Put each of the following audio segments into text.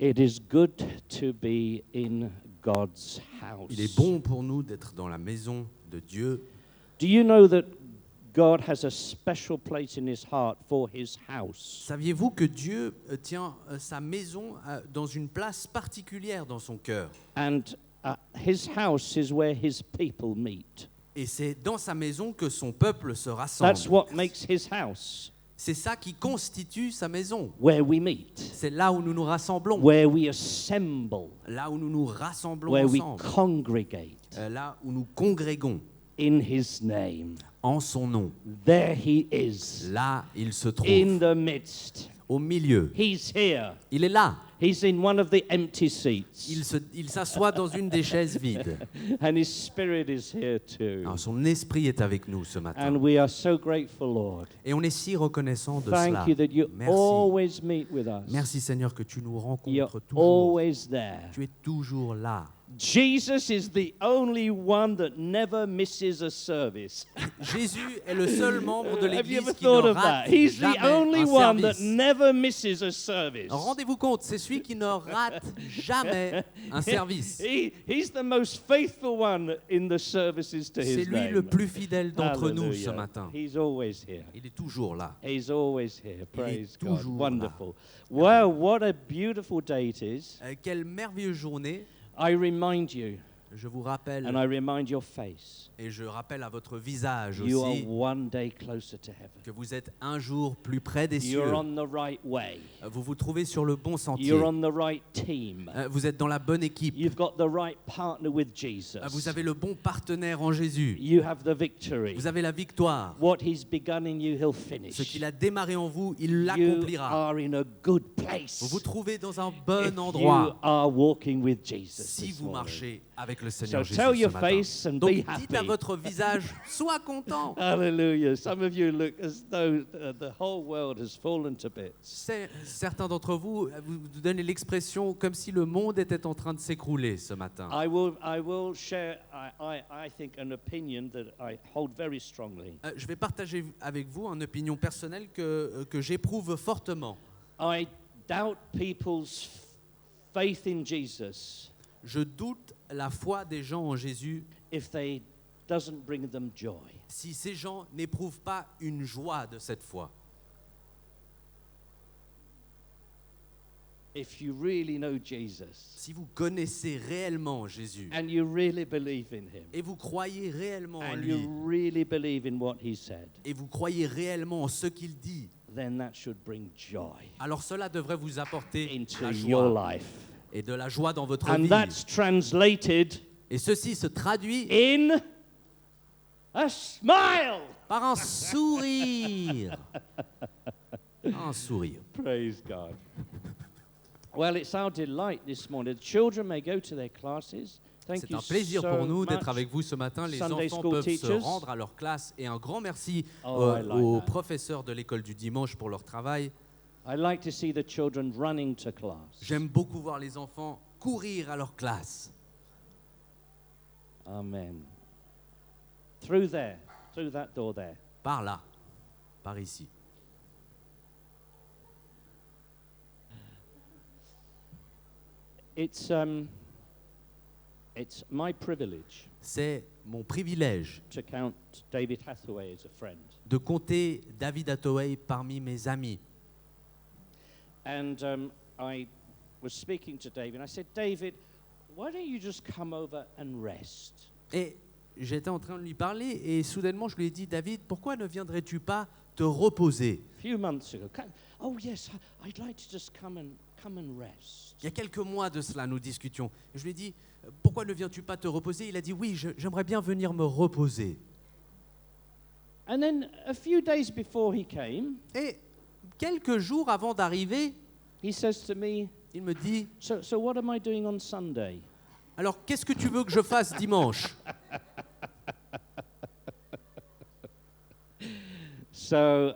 It is good to be in God's house. Il est bon pour nous d'être dans la maison de Dieu. Do you know that God has a special place in his heart for his house? Saviez-vous que Dieu tient sa maison dans une place particulière dans son cœur? And his house is where his people meet. Et c'est dans sa maison que son peuple se rassemble. That's what makes his house. C'est ça qui constitue sa maison. Where we meet, C'est là où nous nous rassemblons, where we assemble, là où nous nous rassemblons where we ensemble, congregate là où nous congrégons in his name. en son nom. There he is, Là, il se in trouve the midst. au milieu. He's here. Il est là. He's in one of the empty seats. Il s'assoit dans une des chaises vides. And his spirit is here too. Alors, son esprit est avec nous ce And matin. we are so grateful, Lord. Et on est si reconnaissant de cela. Thank you that you Merci. always meet with us. Merci Seigneur que tu nous You're rencontres toujours. always there. Tu es toujours là. Jesus is the only one that never misses a service. Jésus est le seul membre de Have you l'Église ever qui ne thought of rate that? He's the jamais only un one that service. never misses a service. Rendez-vous compte, c'est celui qui ne rate jamais un service. He's the most faithful one in the services to C'est his lui name. le plus fidèle d'entre nous ce Hallelujah. matin. He's always here. Il est toujours là. He's always here. Praise God. toujours Wonderful. Wow, what a beautiful day it is. Quelle merveilleuse journée. I remind you, Je vous rappelle, and I remind your face, et je rappelle à votre visage you are aussi, one day closer to heaven. que vous êtes un jour plus près des cieux. You're on the right way. Vous vous trouvez sur le bon sentier. You're on the right team. Vous êtes dans la bonne équipe. You've got the right partner with Jesus. Vous avez le bon partenaire en Jésus. You have the victory. Vous avez la victoire. What he's begun in you, he'll finish. Ce qu'il a démarré en vous, il You l'accomplira. are in a good place. Vous vous trouvez dans un bon if endroit you are walking with Jesus si this vous morning. marchez avec le Seigneur So Jésus tell ce your matin. face and Donc be dites à happy. votre visage, sois content. Hallelujah. Some of you look as though the whole world has fallen to bits. Certains d'entre vous, vous donnez l'expression comme si le monde était en train de s'écrouler ce matin. I will share, I think, an opinion that I hold very strongly. Je vais partager avec vous une opinion personnelle que j'éprouve fortement. I doubt people's faith in Jesus Je doute la foi des gens en Jésus if they doesn't bring them joy. si ces gens n'éprouvent pas une joie de cette foi. If you really know Jesus Si vous connaissez réellement Jésus and you really believe in him et vous croyez réellement en and lui you really believe in what he said, et vous croyez réellement en ce qu'il dit, then that should bring joy alors cela devrait vous apporter into la your joie life. et de la joie dans votre And vie. that's translated Et ceci se traduit in a smile. par un sourire. Un sourire. Praise God. Well, it's our delight this morning. The children may go to their classes. Thank C'est you un plaisir pour so nous d'être much. avec vous ce matin. Les Sunday enfants school peuvent se teachers. rendre à leur classe. Et un grand merci Oh, I like aux that. professeurs de l'école du dimanche pour leur travail. I like to see the children running to class. J'aime beaucoup voir les enfants courir à leur classe. Amen. Through that door there. Par là, par ici. It's my privilege C'est mon privilège to count David Hathaway as a friend. de compter David Hathaway parmi mes amis. And I was speaking to David. And I said, David, why don't you just come over and rest? Et j'étais en train de lui parler et soudainement je lui ai dit, David, pourquoi ne viendrais-tu pas te reposer? A few months ago. Oh yes, I'd like to just come and rest. Il y a quelques mois de cela, nous discutions. Et je lui ai dit, pourquoi ne viens-tu pas te reposer? Il a dit, oui, j'aimerais bien venir me reposer. And then a few days before he came, Et quelques jours avant d'arriver, he says to me, il me dit, so what am I doing on Sunday? alors qu'est-ce que tu veux que je fasse dimanche? So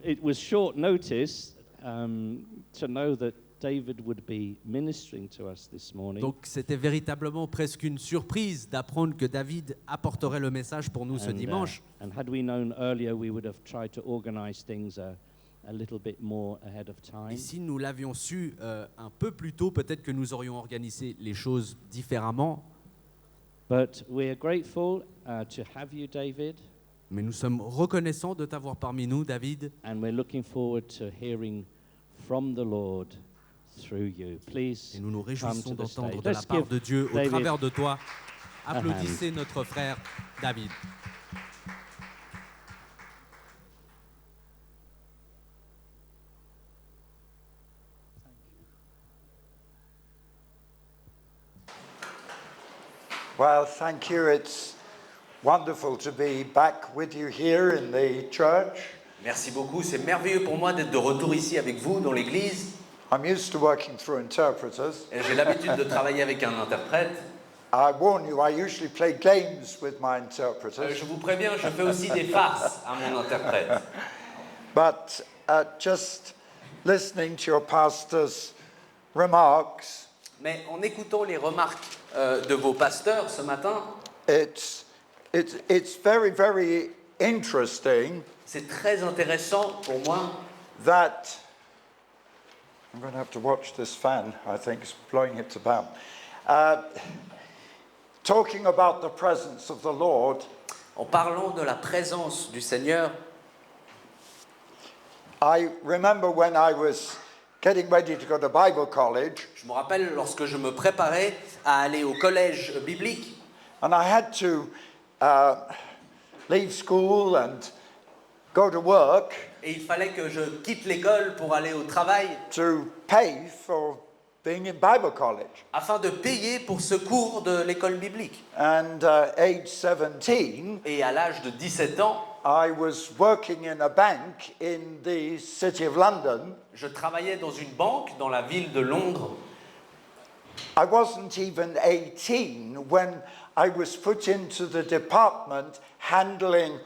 it was short notice to know that David would be ministering to us this morning. Donc c'était véritablement presque une surprise d'apprendre que David apporterait le message pour nous ce dimanche. And had we known earlier, we would have tried to organize things a little bit more ahead of time. Et si nous l'avions su un peu plus tôt, peut-être que nous aurions organisé les choses différemment. But we are grateful to have you, David, Mais nous sommes reconnaissants de t'avoir parmi nous, David. and we're looking forward to hearing from the Lord through you. Please Et nous nous come réjouissons to the d'entendre stage. de la Let's part give de Dieu au David travers de toi. hand. Applaudissez notre frère David. Well, thank you. It's wonderful to be back with you here in the church. Merci beaucoup, c'est merveilleux pour moi d'être de retour ici avec vous dans l'église. I'm used to working through interpreters. Et j'ai l'habitude de travailler avec un interprète. I warn you, I usually play games with my interpreters. Je vous préviens, je fais aussi des farces à mon interprète. But just listening to your pastor's remarks, Mais en écoutant les remarques de vos pasteurs ce matin, it's very, very interesting c'est très intéressant pour moi. that I'm going to have to watch this fan. I think it's blowing it about. Talking about the presence of the Lord, En parlant de la présence du Seigneur, I remember when I was getting ready to go to Bible college, je me rappelle lorsque je me préparais à aller au collège biblique, and I had to leave school and go to work et il fallait que je quitte l'école pour aller au travail to pay for being in Bible college. afin de payer pour ce cours de l'école biblique. And age 17, Et à l'âge de 17 ans, I was working in a bank in the city of London. je travaillais dans une banque dans la ville de Londres. I wasn't even 18 when I was put into the department handling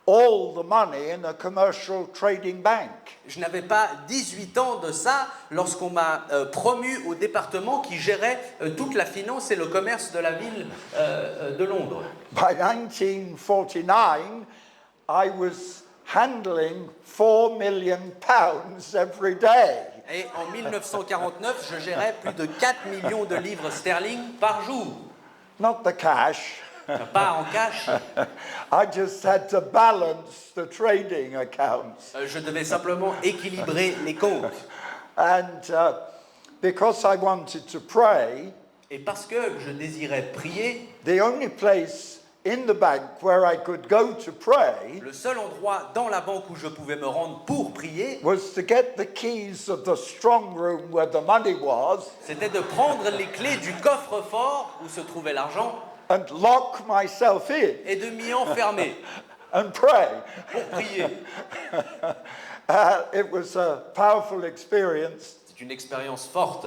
all the money in a commercial trading bank. Je n'avais pas 18 ans de ça lorsqu'on m'a promu au département qui gérait toute la finance et le commerce de la ville de Londres. By 1949, I was handling £4 million every day. Et en 1949, je gérais plus de 4 millions de livres sterling par jour. Not the cash. Pas en cash. I just had to balance the trading accounts. Je devais simplement équilibrer les comptes. And because I wanted to pray, Et parce que je désirais prier, the only place in the bank where I could go to pray le seul endroit dans la banque où je pouvais me rendre pour prier, was to get the keys of the strong room where the money was c'était de prendre les clés du coffre-fort où se trouvait l'argent and lock myself in et de m'y enfermer and pray. pour prier. It was a powerful experience, C'est une expérience forte.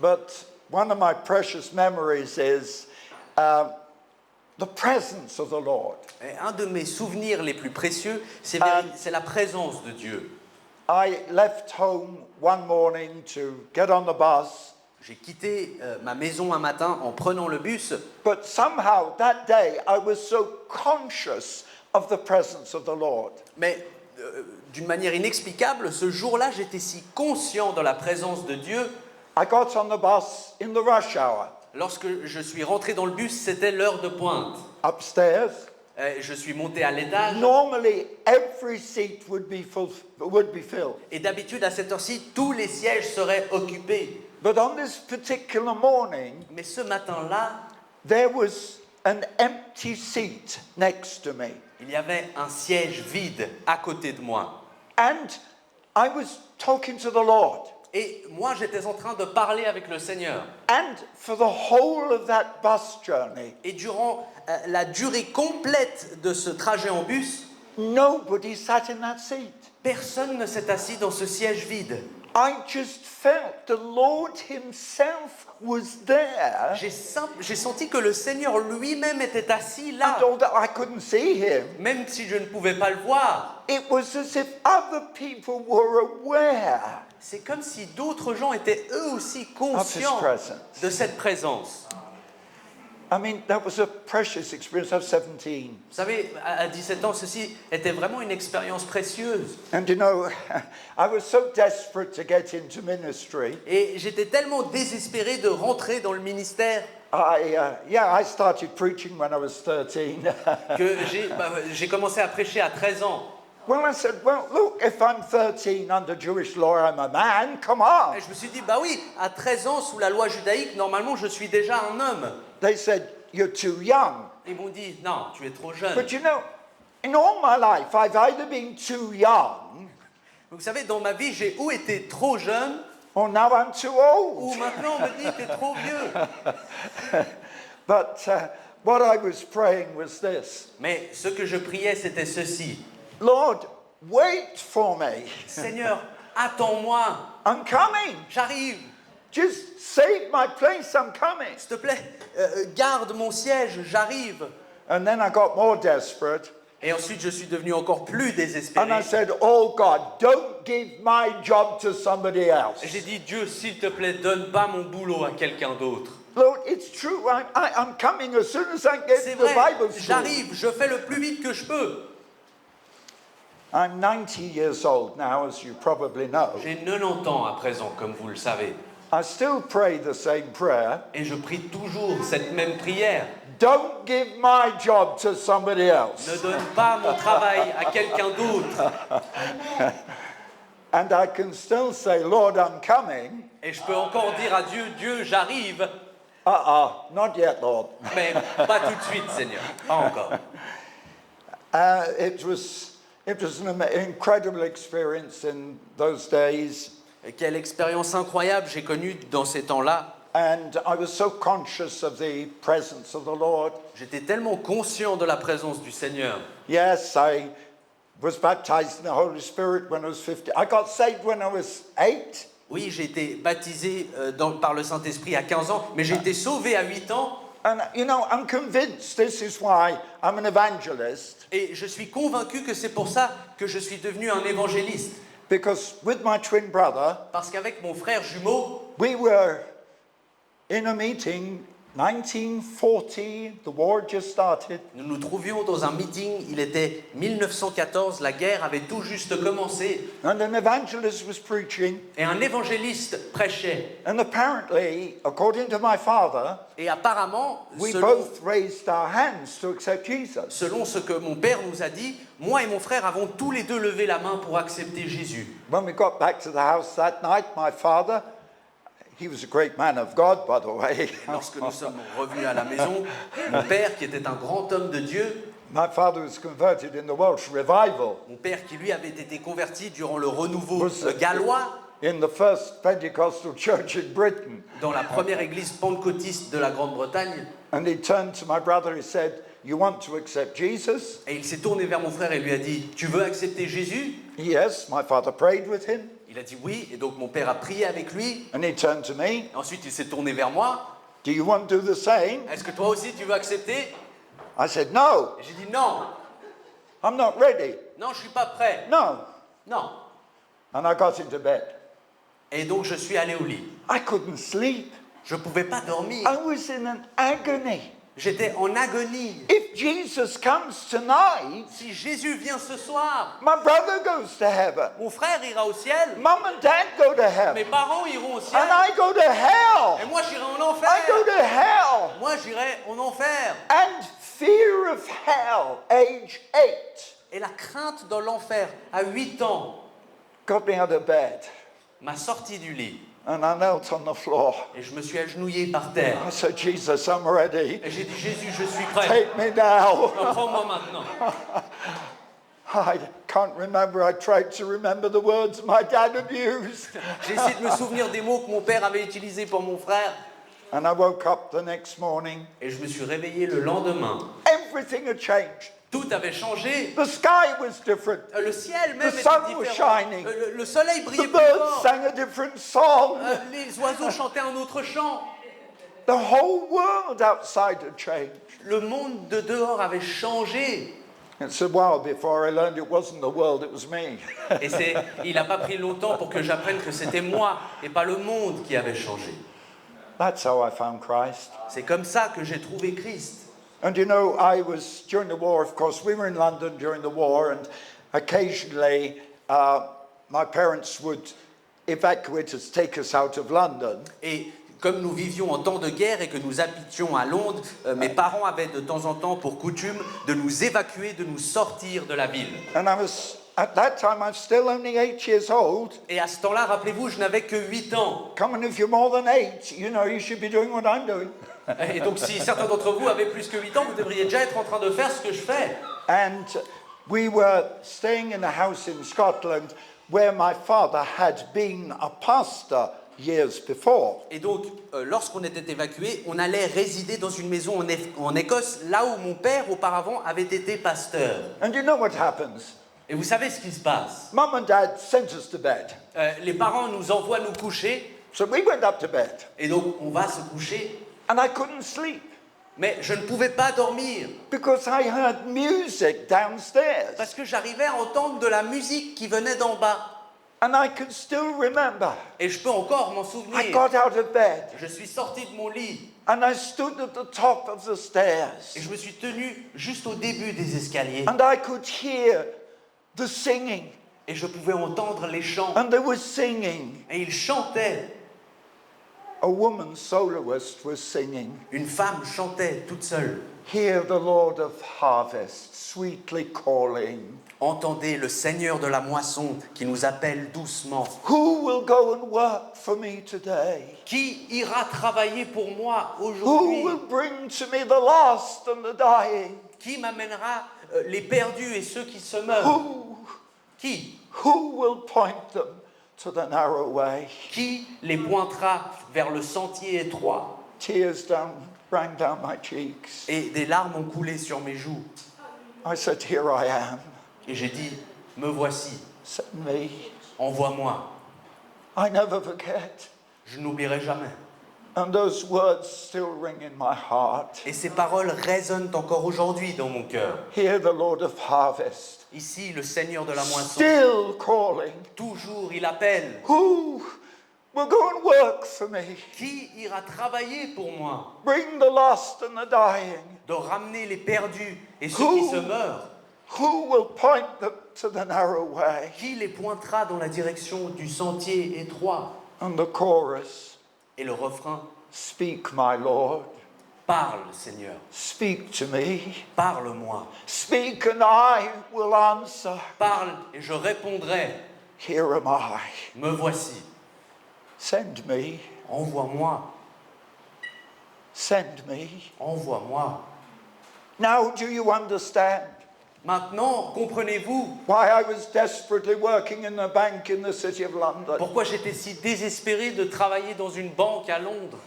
but one of my precious memories is the presence of the Lord. Et un de mes souvenirs les plus précieux, c'est la présence de Dieu. I left home one morning to get on the bus, J'ai quitté ma maison un matin en prenant le bus, but somehow that day I was so conscious of the presence of the Lord. mais d'une manière inexplicable, ce jour-là, j'étais si conscient de la présence de Dieu. I got on the bus in the rush hour, Lorsque je suis rentré dans le bus, c'était l'heure de pointe. upstairs. Je suis monté à l'étage Normally, every seat would be filled. et d'habitude, à cette heure-ci, tous les sièges seraient occupés. But on this particular morning, Mais ce matin-là, there was an empty seat next to me. il y avait un siège vide à côté de moi. And I was talking to the Lord. Et moi, j'étais en train de parler avec le Seigneur. And for the whole of that bus journey, Et durant la durée complète de ce trajet en bus, nobody sat in that seat. personne ne s'est assis dans ce siège vide. I just felt the Lord Himself was there. J'ai senti que le Seigneur lui-même était assis là, And although I couldn't see Him, même si je ne pouvais pas le voir. it was as if other people were aware. C'est comme si d'autres gens étaient eux aussi His conscients presence. de cette présence. I mean, that was a precious experience. I was 17. Vous savez, à 17 ans, ceci était vraiment une expérience précieuse. And you know, I was so desperate to get into ministry. Et j'étais tellement désespéré de rentrer dans le ministère I started preaching when I was 13. que j'ai commencé à prêcher à 13 ans. Well, I said, well, look, if I'm 13 under Jewish law, I'm a man. Come on. Et je me suis dit, bah oui, à 13 ans, sous la loi judaïque, normalement, je suis déjà un homme. They said, you're too young. Ils m'ont dit, non, tu es trop jeune. But you know, in all my life, I've either been too young Vous savez, dans ma vie, j'ai ou été trop jeune, or now I'm too ou old. maintenant on me dit, t'es trop vieux. But what I was praying was this. Mais ce que je priais, c'était ceci. Lord, wait for me. Seigneur, attends-moi, I'm coming. j'arrive. Just save my place, I'm coming. S'il te plaît, garde mon siège, j'arrive. And then I got more desperate. Et ensuite, je suis devenu encore plus And désespéré. I said, oh God, don't give my job to somebody else. J'ai dit, Dieu, s'il te plaît, donne pas mon boulot à quelqu'un d'autre. Lord, it's true. I'm coming as soon as I C'est get to the vrai, Bible school. j'arrive, je fais le plus vite que je peux. I'm 90 years old now, as you probably know. J'ai 90 ans à présent, comme vous le savez. I still pray the same prayer. Et je prie toujours cette même prière. Don't give my job to somebody Ne else. donne pas mon travail à quelqu'un d'autre. And I can still say, Lord, I'm coming. Et je peux encore dire à Dieu, Dieu, j'arrive. Not yet, Lord. Mais pas tout de suite, Seigneur. Pas encore. It was an incredible experience in those days. Et quelle expérience incroyable j'ai connue dans ces temps-là. And I was so conscious of the presence of the Lord. J'étais tellement conscient de la présence du Seigneur. Yes, I was baptized in the Holy Spirit when I was 50. I got saved when I was 8. Oui, j'ai été baptisé par le Saint-Esprit à 15 ans, mais j'ai été sauvé à 8 ans. And, you know, I'm convinced this is why I'm an evangelist. Et je suis convaincu que c'est pour ça que je suis devenu un évangéliste. Because with my twin brother, Parce qu'avec mon frère jumeau, we were in a meeting, 1940, the war just started. nous nous trouvions dans un meeting, il était 1914, la guerre avait tout juste commencé, And an evangelist was preaching. et un évangéliste prêchait. And apparently, according to my father, Et apparemment, we selon, both raised our hands to accept Jesus. selon ce que mon père nous a dit, moi et mon frère avons tous les deux levé la main pour accepter Jésus. When we got back to the house that night, my father, he was a great man of God, by the way. Lorsque nous sommes revenus à la maison, mon père, qui était un grand homme de Dieu, My father was converted in the Welsh revival mon père qui lui avait été converti durant le renouveau Was- gallois, in the first Pentecostal church in Britain. dans la première église pentecôtiste de la Grande-Bretagne, And he turned to my brother, he said, you want to accept Jesus? et il s'est tourné vers mon frère et lui a dit « Tu veux accepter Jésus ?» Yes, my father prayed with him. Il a dit oui, et donc mon père a prié avec lui. And he turned to me, Ensuite, il s'est tourné vers moi. do you want to do the same? Est-ce que toi aussi tu veux accepter? I said, no, Et j'ai dit non, I'm not ready. non, je suis pas prêt. No. Non. And I got into bed. Et donc je suis allé au lit. I couldn't sleep. Je pouvais pas dormir. I was in an agony. J'étais en agonie. If Jesus comes tonight, Si Jésus vient ce soir, my brother goes to heaven. mon frère ira au ciel, Mom and dad go to mes heaven. parents iront au ciel, And I go to et hell. moi j'irai en I enfer. go to hell. Moi j'irai en enfer. And fear of hell, age 8, Et la crainte de l'enfer à 8 ans got me out of bed. m'a sorti du lit. And I knelt on the floor. Et je me suis agenouillé par terre. I said, Jesus, I'm ready. Et j'ai dit, Jésus, je suis prêt. Take me now. Prends-moi maintenant. I can't remember. I tried to remember the words my dad had used. J'ai essayé de me souvenir des mots que mon père avait utilisés pour mon frère. And I woke up the next morning. Et je me suis réveillé le lendemain. Everything had changed. Tout avait changé. The sky was different. Le ciel même The était sun was différent. shining. Le soleil The brillait plus birds fort. sang a different song. Les oiseaux chantaient un autre chant. The whole world outside had changed. Le monde de dehors avait changé. It's a while before I learned it wasn't the world, it was me. Et il n'a pas pris longtemps pour que j'apprenne que c'était moi et pas le monde qui avait changé. That's how I found Christ. C'est comme ça que j'ai trouvé Christ. And you know, I was, during the war, of course, we were in London during the war, and occasionally my parents would evacuate us, take us out of London. Et comme nous vivions en temps de guerre et que nous habitions à Londres, mes parents avaient de temps en temps pour coutume de nous évacuer, de nous sortir de la ville. And I was, at that time, I'm still only 8 years old. Et à ce temps-là, rappelez-vous, je n'avais que 8 ans. Come on, if you're more than 8, you know, you should be doing what I'm doing. Et donc si certains d'entre vous avaient plus que 8 ans, vous devriez déjà être en train de faire ce que je fais. And we were staying in a house in Scotland where my father had been a pastor years before. Et donc, lorsqu'on était évacués, on allait résider dans une maison en Écosse, là où mon père, auparavant, avait été pasteur. And you know what happens? Et vous savez ce qui se passe? Mum and Dad sent us to bed. Les parents nous envoient nous coucher, So we went up to bed, et donc on va se coucher. and I couldn't sleep Mais je ne pouvais pas dormir, because I heard music downstairs. parce que j'arrivais à entendre de la musique qui venait d'en bas. And I can still remember. Et je peux encore m'en I souvenir. got out of bed, Je suis sorti de mon lit, and I stood at the top of the stairs, et je me suis tenu juste au début des escaliers. and I could hear the singing, Et je pouvais entendre les chants. and they were singing. Et ils chantaient. A woman soloist was singing. Une femme chantait toute seule. Hear the Lord of harvest sweetly calling. Entendez le Seigneur de la moisson qui nous appelle doucement. Who will go and work for me today? Qui ira travailler pour moi Who aujourd'hui? will bring to me the lost and the dying? Qui m'amènera les perdus et ceux qui se meurent? Qui? Who will point them to the narrow way? Qui les pointera vers le sentier étroit? Tears ran down my cheeks. Et des larmes ont coulé sur mes joues. I said, here I am. Et j'ai dit, me voici, Send me. envoie-moi. I never forget. Je n'oublierai jamais. And those words still ring in my heart. Et ces paroles résonnent encore aujourd'hui dans mon cœur. Hear the Lord of harvest Ici, le Seigneur de la moisson, still calling. toujours il appelle. Who will go and work for me? Qui ira travailler pour moi? Bring the lost and the dying. De ramener les perdus et ceux qui se meurent. Who will point them to the narrow way? Qui les pointera dans la direction du sentier étroit? And the chorus, Et le refrain, speak, my Lord. parle Seigneur, Speak to me. parle-moi. Speak and I will answer. Parle et je répondrai, Here am I. me voici, Send me. envoie-moi, Send me. envoie-moi. Now do you understand Maintenant, comprenez-vous why I was desperately working in a bank in the city of London? pourquoi j'étais si désespéré de travailler dans une banque à Londres?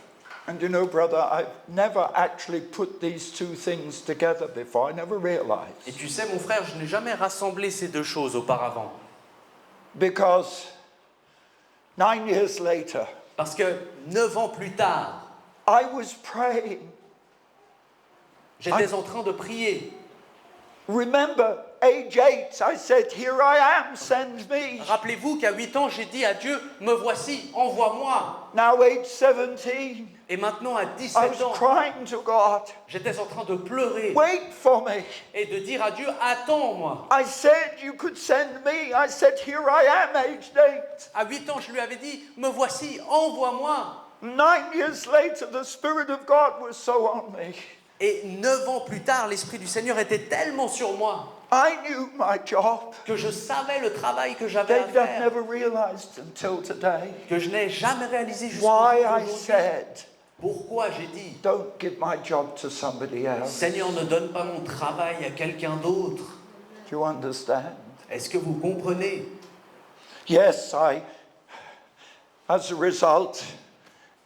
And you know, brother, I've never actually put these two things together before. I never Et realized. tu sais, mon frère, je n'ai jamais rassemblé ces deux choses auparavant. Because 9 years later, Parce que 9 ans plus tard, I was praying. j'étais en train de prier. Remember, age 8, I said, here I am, send me. Rappelez-vous qu'à 8 ans, j'ai dit à Dieu, me voici, envoie-moi. Now age 17, Et maintenant, à I 17 was ans, crying to God, j'étais en train de pleurer wait for me. et de dire à Dieu, attends-moi. I said you could send me. I said, here I am, aged 8. À 8 ans, je lui avais dit, me voici, envoie-moi. 9 years later, the Spirit of God was so on me. Et 9 ans plus tard, l'Esprit du Seigneur était tellement sur moi I knew my job. que je savais le travail que j'avais à David, I've faire, never realized until today que je n'ai jamais réalisé jusqu'à why I aujourd'hui. said, Pourquoi j'ai dit, don't give my job to somebody else. Seigneur, ne donne pas mon travail à quelqu'un d'autre. Do you understand? Est-ce que vous comprenez? Yes, as a result,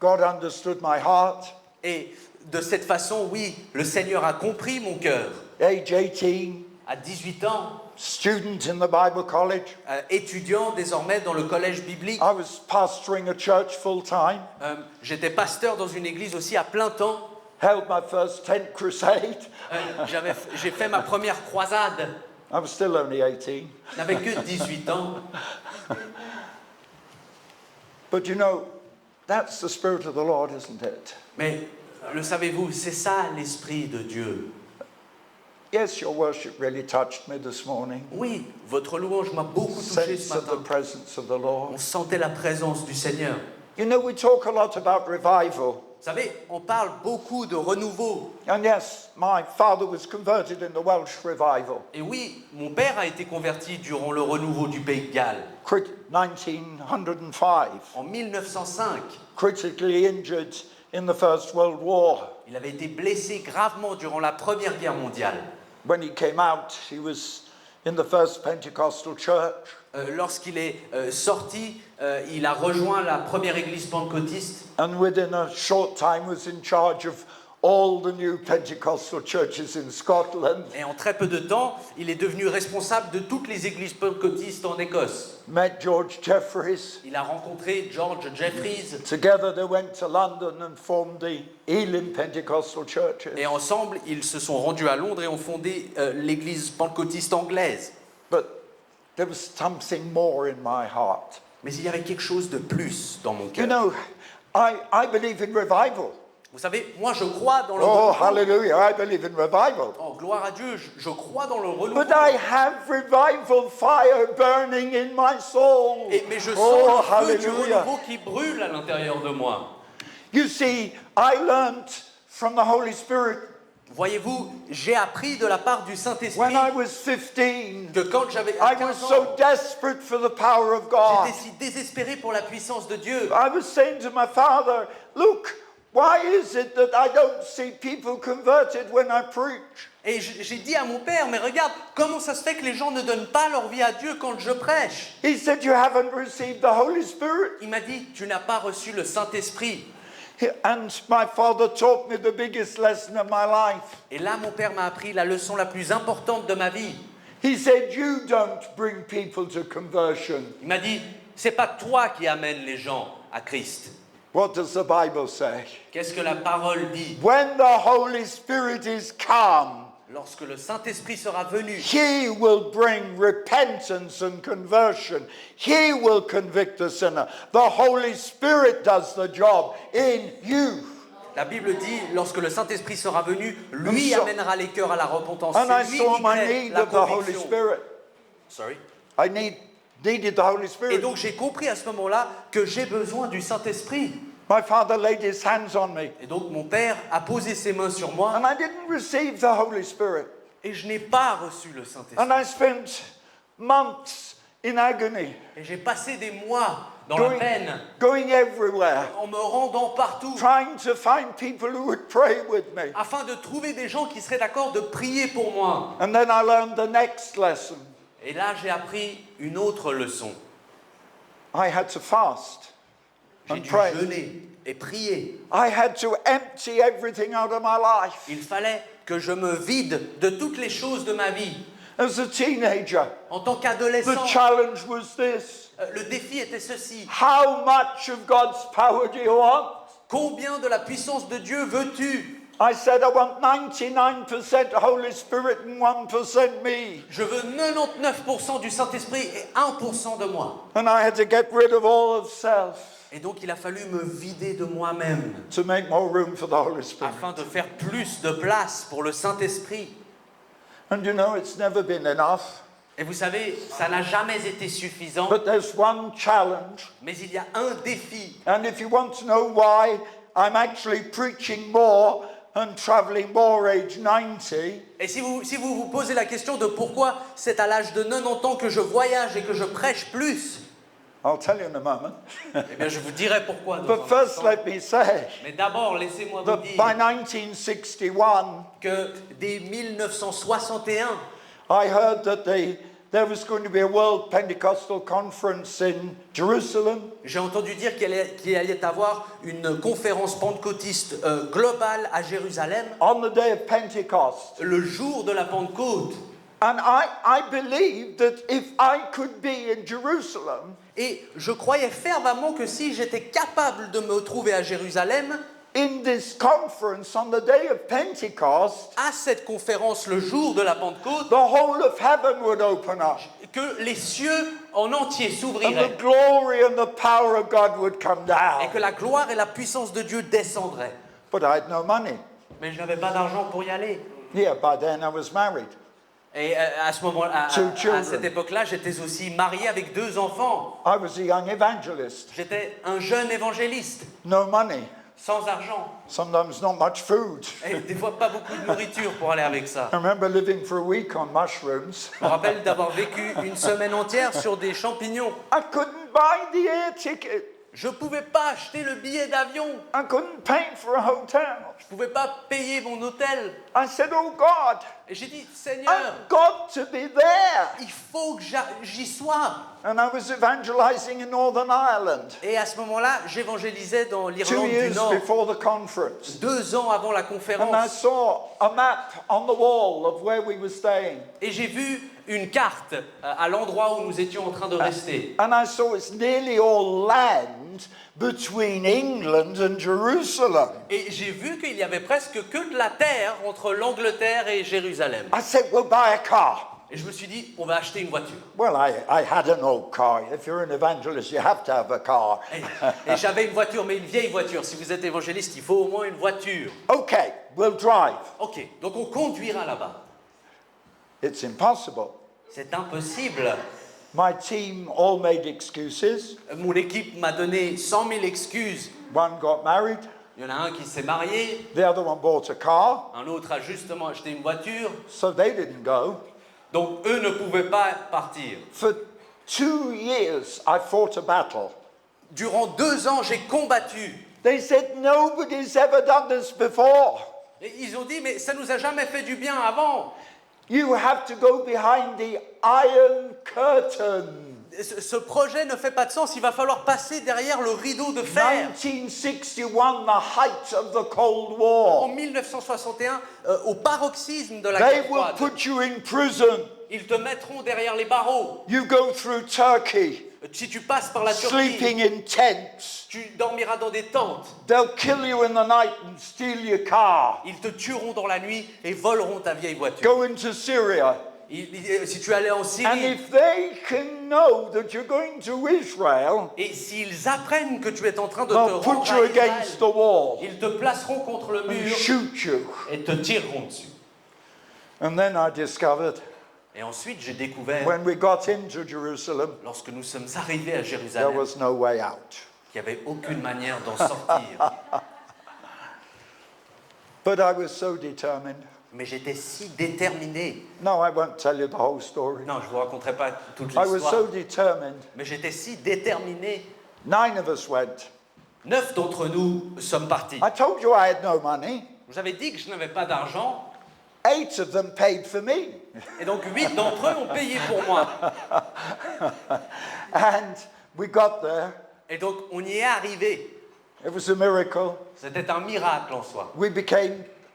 God understood my heart. Et de cette façon, oui, le Seigneur a compris mon cœur. Age 18, À 18 ans, student in the Bible college. étudiant désormais dans le collège biblique, I was pastoring a church full time. j'étais pasteur dans une église aussi à plein temps. Held my first tent crusade. J'ai fait ma première croisade. I was still only 18. Je n'avais que 18 ans. But you know, That's the Spirit of the Lord, isn't it? Mais le savez-vous, c'est ça l'Esprit de Dieu. Yes, your worship really touched me this morning. Oui, votre louange m'a beaucoup touché ce Sense of the matin. presence of the Lord. On sentait la présence du Seigneur. You know, we talk a lot about revival. Vous savez, on parle beaucoup de renouveau. And yes, my father was converted in the Welsh revival, Et oui, mon père a été converti durant le renouveau du Pays de Galles. 1905, En 1905, critically injured in the First World War. il avait été blessé gravement durant la Première Guerre mondiale. When he came out, he was in the First Pentecostal Church. Lorsqu'il est sorti, il a rejoint la première église pentecôtiste. And within a short time was in charge of all the new Pentecostal churches in Scotland. Et en très peu de temps, il est devenu responsable de toutes les églises pentecôtistes en Écosse. Met George Jeffreys. Il a rencontré George Jeffreys. Together they went to London and formed the Elim Pentecostal churches. Et ensemble, ils se sont rendus à Londres et ont fondé l'église pentecôtiste anglaise. But there was something more in my heart. Mais il y avait quelque chose de plus dans mon You cœur. know, I believe in revival. Vous savez, moi je crois dans le Oh, renouveau. hallelujah, I believe in revival. Oh, gloire à Dieu, je crois dans le renouveau. But I have revival fire burning in my soul. Mais je sens Oh, le feu du hallelujah. renouveau qui brûle à l'intérieur de moi. You see, I learned from the Holy Spirit Voyez-vous, j'ai appris de la part du Saint-Esprit when I was 15. que quand j'avais I was 15 ans, so desperate for the power of God. j'étais si désespéré pour la puissance de Dieu. I was saying to my father, look, why is it that I don't see people converted when I preach? Et j'ai dit à mon père, mais regarde, comment ça se fait que les gens ne donnent pas leur vie à Dieu quand je prêche? He said, you haven't received the Holy Spirit. Il m'a dit, tu n'as pas reçu le Saint-Esprit. And my father taught me the biggest lesson of my life. Et là, mon père m'a appris la leçon la plus importante de ma vie. He said, you don't bring people to conversion. Il m'a dit, c'est pas toi qui amènes les gens à Christ. What does the Bible say? Qu'est-ce que la parole dit? When the Holy Spirit is come, Lorsque le Saint-Esprit sera venu, He will bring repentance and conversion. He will convict the sinner. The Holy Spirit does the job in you. la Bible dit, lorsque le Saint-Esprit sera venu, lui so- amènera les cœurs à la repentance. And I C'est lui saw qui my crée need la of the Holy conviction. Spirit. Sorry. I needed the Holy Et Spirit. donc j'ai compris à ce moment-là que j'ai besoin du Saint-Esprit. My father laid his hands on me. Et donc mon père a posé ses mains sur moi And I didn't receive the Holy Spirit. et je n'ai pas reçu le Saint-Esprit. And I spent months in agony, Et j'ai passé des mois dans la peine, going everywhere, en me rendant partout, trying to find people who would pray with me. afin de trouver des gens qui seraient d'accord de prier pour moi. And then I learned the next lesson. Et là, j'ai appris une autre leçon. I had to fast J'ai and dû pray. jeûner et prier. I had to empty everything out of my life. Il fallait que je me vide de toutes les choses de ma vie. As a teenager, En tant the qu'adolescent, challenge was this. le défi était ceci. How much of God's power do you want? Combien de la puissance de Dieu veux-tu? I said, I want 99% Holy Spirit and 1% me. Je veux 99% du Saint-Esprit et 1% de moi. And I had to get rid of all of self Et donc il a fallu me vider de moi-même to make more room for the Holy Spirit. afin de faire plus de place pour le Saint-Esprit. And you know, it's never been enough. Et vous savez, ça n'a jamais été suffisant, But there's one challenge. mais il y a un défi. And if you want to know why I'm actually preaching more and traveling more age 90, Et si vous vous posez la question de pourquoi c'est à l'âge de 90 ans que je voyage et que je prêche plus, I'll tell you in a moment. eh bien je vous dirai pourquoi. dans But un first, instant. let me say Mais d'abord, laissez-moi vous that dire by 1961, que dès 1961, I heard that there was going to be a World Pentecostal Conference in Jerusalem. j'ai entendu dire qu'il allait avoir une conférence pentecôtiste globale à Jérusalem On the day of Pentecost. le jour de la Pentecôte. And I believed that if I could be in Jerusalem, Et je croyais fervemment que si j'étais capable de me trouver à Jérusalem, in this conference on the day of Pentecost, à cette conférence le jour de la Pentecôte, the whole of heaven would open up. que les cieux en entier and the s'ouvrirait glory and the power of God would come et down. que la gloire et la puissance de Dieu descendraient. But I had no money. Mais je n'avais pas d'argent pour y aller. Yeah, by then I was married. Et à ce moment, à Children. cette époque-là, j'étais aussi marié avec 2 enfants. I was a young evangelist. J'étais un jeune évangéliste, No money. sans argent. Sometimes not much food. Et des fois, pas beaucoup de nourriture pour aller avec ça. I remember living for a week on mushrooms. Je me rappelle d'avoir vécu une semaine entière sur des champignons. I couldn't buy the air ticket. Je ne pouvais pas acheter le billet d'avion. I couldn't pay for a hotel. Je ne pouvais pas payer mon hôtel. I said, oh God, Et j'ai dit, Seigneur, I've got to be there. il faut que j'y sois. And I was evangelizing in Northern Ireland Et à ce moment-là, j'évangélisais dans 2 l'Irlande du years Nord, before the conference. 2 ans avant la And I conférence. saw a map on the wall of where we were staying. Et j'ai vu une carte à l'endroit où nous étions en train de rester. And I saw it's nearly all land between England and Jerusalem. Et j'ai vu qu'il y avait presque que de la terre entre l'Angleterre et Jérusalem. I said, we'll buy a car. Et je me suis dit, on va acheter une voiture. Well, I had an old car. If you're an evangelist, you have to have a car. Et j'avais une voiture, mais une vieille voiture. Si vous êtes évangéliste, il faut au moins une voiture. Okay, we'll drive. Ok, donc on conduira là-bas. It's impossible. C'est impossible. My team all made excuses. Mon équipe m'a donné 100 000 excuses. One got married, Il y en a un qui s'est marié, the other one bought a car, un autre a justement acheté une voiture. so they didn't go. Donc eux ne pouvaient pas partir. For 2 years, I fought a battle. Durant 2 ans, j'ai combattu. They said, nobody's ever done this before. Et ils ont dit, mais ça nous a jamais fait du bien avant. You have to go behind the Iron Curtain. Ce projet ne fait pas de sens, il va falloir passer derrière le rideau de fer. 1961, the height of the Cold En War. 1961, au paroxysme de la They guerre will froide, put you in prison. ils te mettront derrière les barreaux. You go through Turkey, Si tu passes par la Turquie, sleeping in tents. tu dormiras dans des tentes. They'll kill you in the night and steal your car. Ils te tueront dans la nuit et voleront ta vieille voiture. Go into Syria. Si tu allais en And Syrie, if they can know that you're going to Israel, et s'ils apprennent que tu es en train de te they'll rendre put à you Israël, against the wall ils te placeront contre le and mur shoot you. et te tireront dessus. And then I discovered Et ensuite, j'ai découvert, when we got into Jerusalem, lorsque nous sommes arrivés à there Jérusalem, was no way out. qu'il n'y avait aucune manière d'en sortir. But I was so determined. Mais j'étais si déterminé. No, I won't tell you the whole story. Non, je ne vous raconterai pas toute I was l'histoire. so determined. Mais j'étais si déterminé. 9 of us went. 9 d'entre nous sommes partis. I told you I had no money. Je vous avais dit que je n'avais pas d'argent. 8 of them paid for me. Et donc 8 d'entre eux ont payé pour moi. And we got there. Et donc on y est arrivé. It was a miracle. C'était un miracle en soi.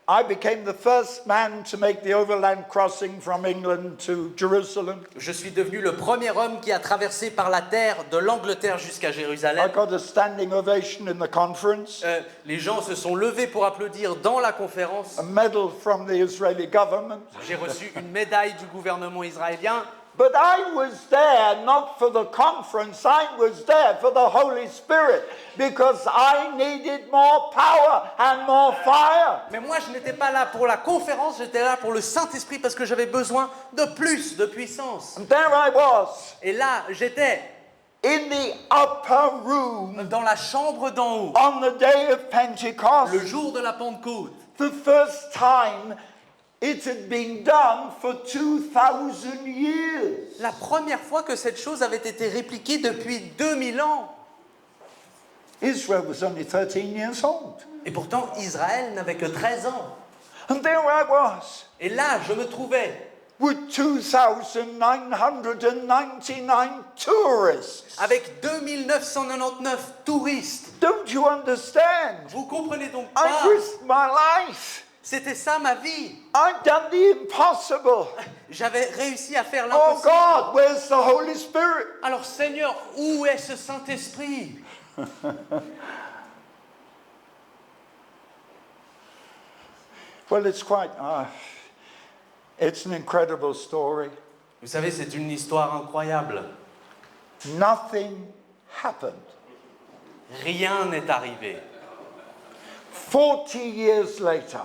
I became the first man to make the overland crossing from England to Jerusalem. Je suis devenu le premier homme qui a traversé par la terre de l'Angleterre jusqu'à I Jérusalem. got a standing ovation in the conference, Les gens se sont levés pour applaudir dans la conférence. a medal from the Israeli government. J'ai reçu une médaille du gouvernement israélien. But I was there not for the conference, I was there for the Holy Spirit because I needed more power and more fire. Mais moi, je n'étais pas là pour la conférence, j'étais là pour le Saint-Esprit parce que j'avais besoin de plus de puissance. And there I was Et là, j'étais in the upper room dans la chambre d'en haut, on the day of Pentecost, le jour de la Pentecôte. the first time it had been done for 2,000 years. La première fois que cette chose avait été répliquée depuis 2000 ans. Israel was only 13 years old. Et pourtant, Israël n'avait que 13 ans. And there I was Et là, je me trouvais with 2,999 tourists. avec 2999 touristes. Don't you understand? Vous comprenez donc I pas? risked my life. C'était ça ma vie. I've done the impossible. J'avais réussi à faire Oh l'impossible. God, where's the Holy Spirit? Alors Seigneur, où est ce Saint-Esprit? Well, it's it's an incredible story. Vous savez, c'est une histoire incroyable. Nothing happened. Rien n'est arrivé. 40 years later,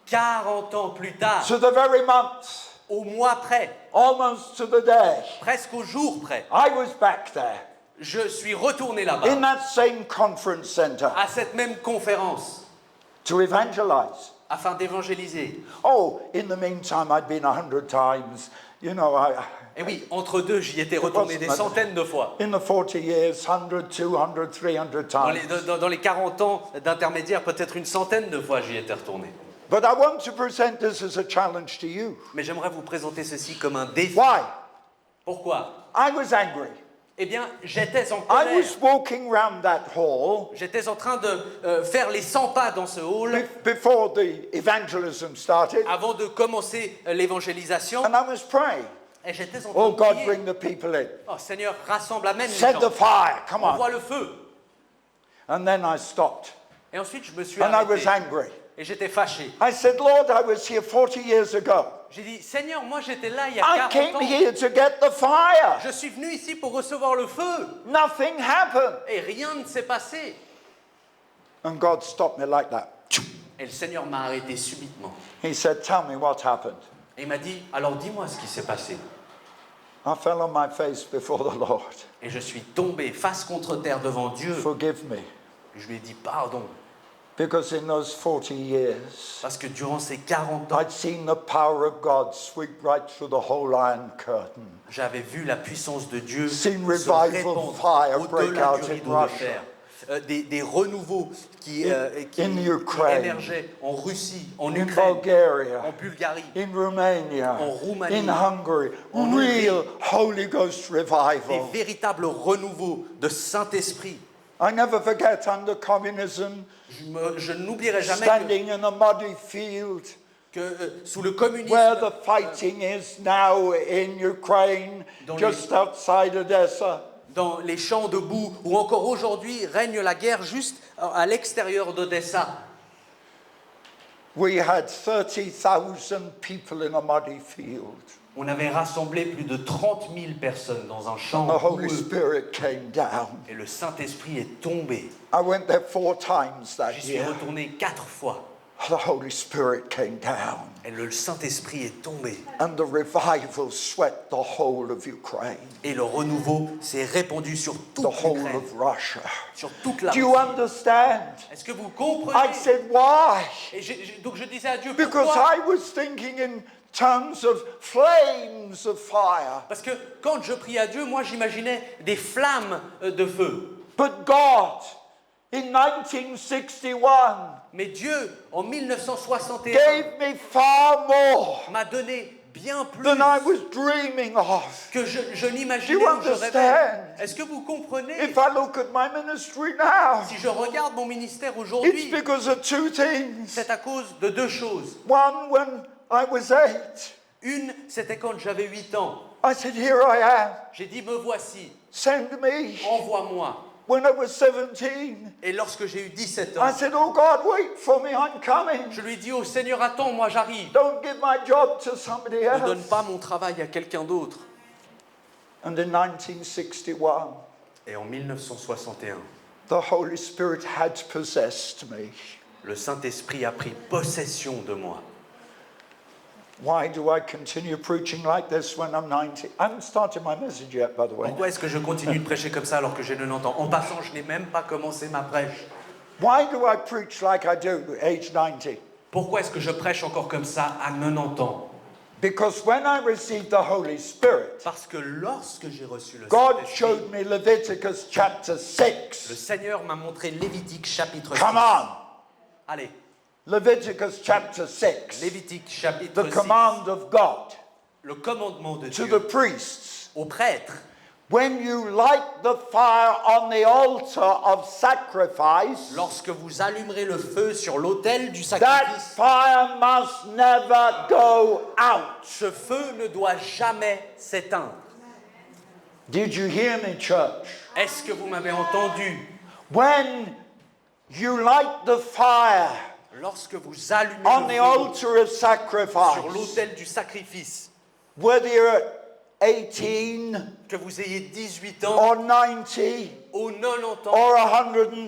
40 ans plus tard, to the very month, au mois près, almost to the day, presque au jour près, I was back there je suis retourné in là-bas, that same conference center à cette même conférence, to evangelize. afin d'évangéliser. Oh, in the meantime, I'd been 100 times. You know, Et oui, entre deux, j'y étais retourné des centaines de fois. in the 40 years, 100, 200, 300 times. Dans les 40 ans d'intermédiaire, peut-être une centaine de fois, j'y étais retourné. But I want to present this as a challenge to you. Mais j'aimerais vous présenter ceci comme un défi. Why? Pourquoi? I was angry. Eh bien, j'étais en I colère. was walking round that hall J'étais en train de faire les 100 pas dans ce hall before the evangelism started, avant de commencer l'évangélisation. and I was praying. Et j'étais en Oh, train de God, prier. bring the people in. Oh Seigneur, rassemble, amène les Set the gens. fire, come on. Envoie le feu. And then I stopped, Et ensuite, je me suis and I was arrêté. angry. Et j'étais fâché. I said, Lord, I was here 40 years ago. J'ai dit, Seigneur, moi j'étais là il y a I 40 came ans. here to get the fire. Je suis venu ici pour recevoir le feu. Nothing happened. Et rien ne s'est passé. And God stopped me like that. Et le Seigneur m'a arrêté subitement. He said, tell me what happened. Et il m'a dit, alors dis-moi ce qui s'est passé. I fell on my face before the Lord. Et je suis tombé face contre terre devant Dieu. Forgive me. Je lui ai dit pardon. Because in those 40 years, Parce que durant ces 40 ans, I'd seen the power of God sweep right through the whole Iron Curtain. j'avais vu la puissance de Dieu Seen se revival répandre fire break au-delà out du in rideau de Russia. fer. Des renouveaux qui in Ukraine, émergeaient en Russie, en in Ukraine, Bulgaria, en Bulgarie, in Romania, en Roumanie, in Hungary, en real Holy Ghost des revival. véritables renouveaux de Saint-Esprit. I never forget under communism, Je n'oublierai jamais standing in a muddy field que sous le communisme, where the fighting is now in Ukraine, Dans just outside Odessa. dans les champs de boue, où encore aujourd'hui règne la guerre juste à l'extérieur d'Odessa, We had 30,000 people in a muddy field. on avait rassemblé plus de 30 000 personnes dans un champ The Holy boueux. Spirit came down. Et le Saint-Esprit est tombé. I went there 4 times that J'y suis year. retourné 4 fois. The Holy Spirit came down. Et le Saint-Esprit est tombé. And the revival swept the whole of Ukraine, Et le renouveau s'est répandu sur the toute whole l'Ukraine, of Russia. sur toute la Do you Russie. understand? Est-ce que vous I comprenez? said, why? Et donc je disais à Dieu, Because pourquoi? I was thinking in terms of flames of fire. Parce que quand je prie à Dieu, moi j'imaginais des flammes de feu. But God, in 1961, Mais Dieu, en 1961, gave me far more m'a donné bien plus than I was dreaming of. que je n'imaginais Do you ou je rêvais. understand? Est-ce que vous comprenez? If I look at my ministry now, Si je regarde mon ministère it's aujourd'hui, because of 2 things. c'est à cause de 2 choses. One, when I was 8, Une, c'était quand j'avais 8 ans. I said, here I am, J'ai dit, me voici, send me. envoie-moi. When I was 17, Et lorsque j'ai eu 17 ans, I said, oh God, wait for me, I'm coming. je lui ai dit, oh Seigneur, attends, moi j'arrive. Don't give my job to somebody Ne donne else. pas mon travail à quelqu'un d'autre. And in 1961, Et en 1961, the Holy Spirit had possessed me. le Saint-Esprit a pris possession de moi. Why do I continue preaching like this when I'm 90? I haven't started my message yet, by the way. Pourquoi est-ce que je continue de prêcher comme ça alors que j'ai 90 ans? En passant, je n'ai même pas commencé ma prêche. Why do I preach like I do at age 90? Pourquoi est-ce que je prêche encore comme ça à 90 ans? Because when I received the Holy Spirit, Parce que lorsque j'ai reçu le God Saint-Esprit, showed me Leviticus chapter le 6. Seigneur m'a montré Lévitique chapitre 6. Come on. Allez, Leviticus chapter 6. Lévitique chapitre The 6. command of God Le commandement de to Dieu the priests. aux prêtres. When you light the fire on the altar of sacrifice, Lorsque vous allumerez le feu sur l'autel du that sacrifice, fire must never go out. ce feu ne doit jamais s'éteindre. Did you hear me, church? Est-ce que vous m'avez entendu? When you light the fire Lorsque vous allumez on le the feu altar of sur sacrifice, l'autel du sacrifice, whether you're at 18 que vous ayez 18 ans or 90 ou 90 ans or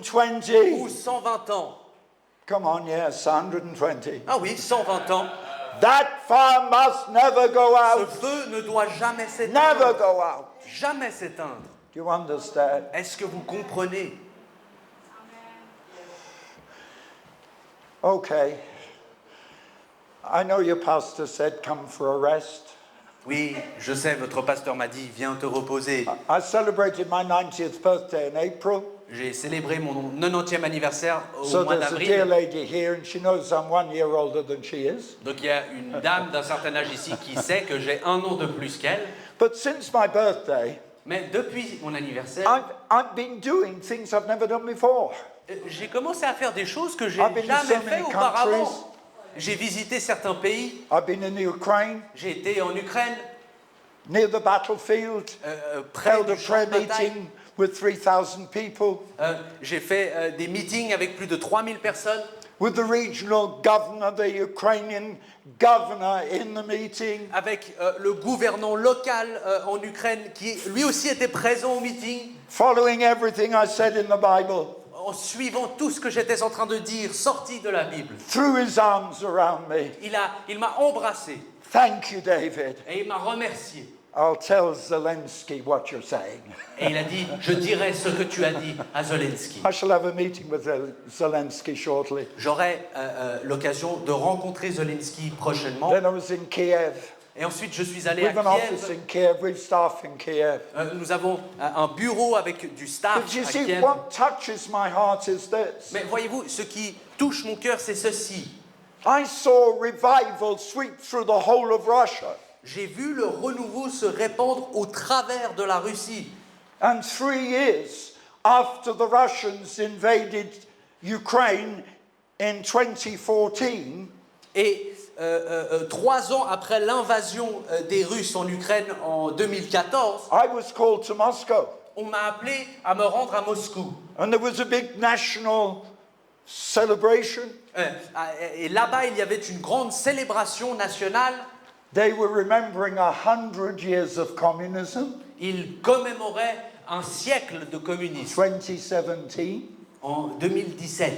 120. ou 120 ans. Come on, yes, 120. Ah oui, 120 ans. That fire must never go Ce out. feu ne doit jamais Never s'éteindre. go out. Jamais s'éteindre. Do you understand? Est-ce que vous comprenez? Okay. I know your pastor said come for a rest. Oui, je sais, votre pasteur m'a dit, viens te reposer. I celebrated my 90th birthday in April. J'ai célébré mon 90e anniversaire au So mois there's a dear d'avril. lady here, and she knows I'm 1 year older than she is. Donc il y a une dame d'un certain âge ici qui sait que j'ai un an de plus qu'elle. But since my birthday, Mais depuis mon anniversaire, I've been doing things I've never done before. j'ai commencé à faire des choses que j'ai I've been to jamais so fait many auparavant. countries. J'ai visité certains pays. I've been in the Ukraine, J'ai été en Ukraine, near the battlefield, près held a du champ de prayer bataille. meeting with 3,000 people, J'ai fait des meetings avec plus de 3000 personnes. with the regional governor, the Ukrainian governor in the meeting. Avec le gouvernant local en Ukraine qui lui aussi était présent au meeting, Following everything I said in the Bible, en suivant tout ce que j'étais en train de dire, sorti de la Bible. threw his arms around me. Il m'a embrassé Thank you, David. et il m'a remercié. I'll tell Zelensky what you're saying. Et il a dit, je dirai ce que tu as dit à Zelensky. I shall have a meeting with Zelensky shortly. J'aurai l'occasion de rencontrer Zelensky prochainement. Then I was in Kiev. Et ensuite, je suis allé We've à an office Kiev. in Kiev, we've staff in Kiev. Nous avons un bureau avec du staff But you à see, Kiev. what touches my heart is this. Mais voyez-vous, ce qui touche mon cœur, c'est ceci. I saw revival sweep through the whole of Russia. J'ai vu le renouveau se répandre au travers de la Russie. And 3 years after the Russians invaded Ukraine in 2014, Et 3 ans après l'invasion des Russes en Ukraine en 2014, I was called to Moscow. on m'a appelé à me rendre à Moscou. And there was a big national celebration. Et là-bas, il y avait une grande célébration nationale. They were remembering 100 years of communism, Ils commémoraient un siècle de communisme 2017, en 2017.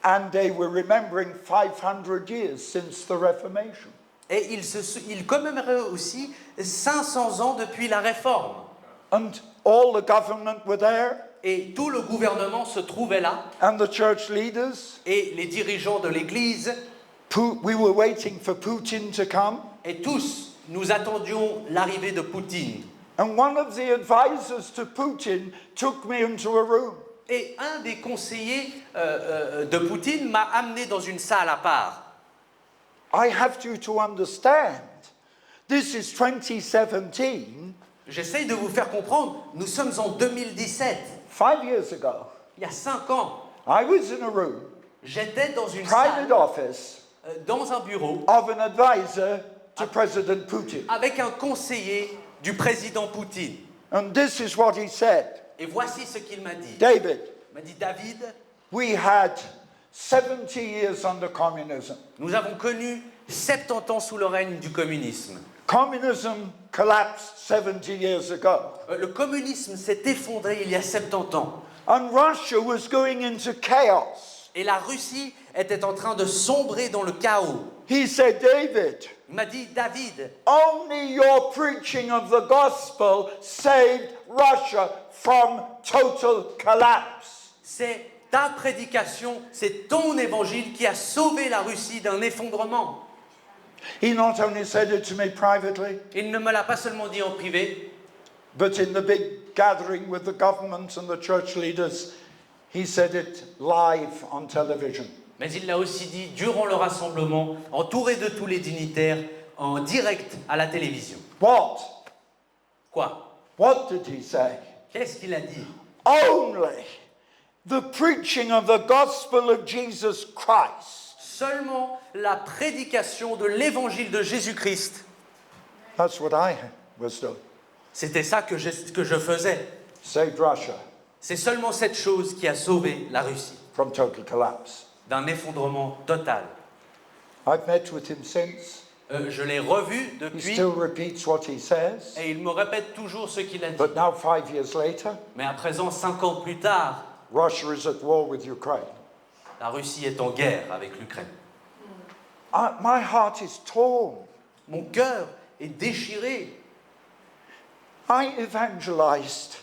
and they were remembering 500 years since the Reformation. Et ils commémoraient aussi 500 ans depuis la Réforme. And all the government were there, Et tout le gouvernement se trouvait là. and the church leaders. Et les dirigeants de l'Église, We were waiting for Putin to come. et tous, nous attendions l'arrivée de Poutine. And one of the advisors to Putin took me into a room. Et un des conseillers de Poutine m'a amené dans une salle à part. I have you to understand, this is 2017, J'essaye de vous faire comprendre, nous sommes en 2017. 5 years ago. Il y a 5 ans, I was in a room, j'étais dans une private salle, office, dans un bureau, of an advisor to President Putin. avec un conseiller du président Poutine. And this is what he said. Et voici ce qu'il m'a dit. David, Il m'a dit, David, we had 70 years under communism. nous avons connu 70 ans sous le règne du communisme. Communism collapsed 70 years ago. Le communisme s'est effondré il y a 70 ans. And Russia was going into chaos. Et la Russie était en train de sombrer dans le chaos. He said, David, Il m'a dit, David, only your preaching of the gospel saved Russia from total collapse. c'est ta prédication, c'est ton évangile qui a sauvé la Russie d'un effondrement. He not only said it to me privately, Il ne me l'a pas seulement dit en privé, but in the big gathering with the government and the church leaders, he said it live on television. mais il l'a aussi dit durant le rassemblement, entouré de tous les dignitaires, en direct à la télévision. What? Quoi? What did he say? Qu'est-ce qu'il a dit? Only the preaching of the gospel of Jesus Christ. Seulement la prédication de l'évangile de Jésus-Christ. That's what I was doing. C'était ça que je faisais. Saved Russia C'est seulement cette chose qui a sauvé la Russie from total collapse. d'un effondrement total. I've met with him since. Je l'ai revu He depuis still repeats what he says. et il me répète toujours ce qu'il a dit. But now, 5 years later, Mais à présent, 5 ans plus tard, Russia is at war with Ukraine. la Russie est en guerre avec l'Ukraine. My heart is torn. Mon cœur est déchiré. I evangelized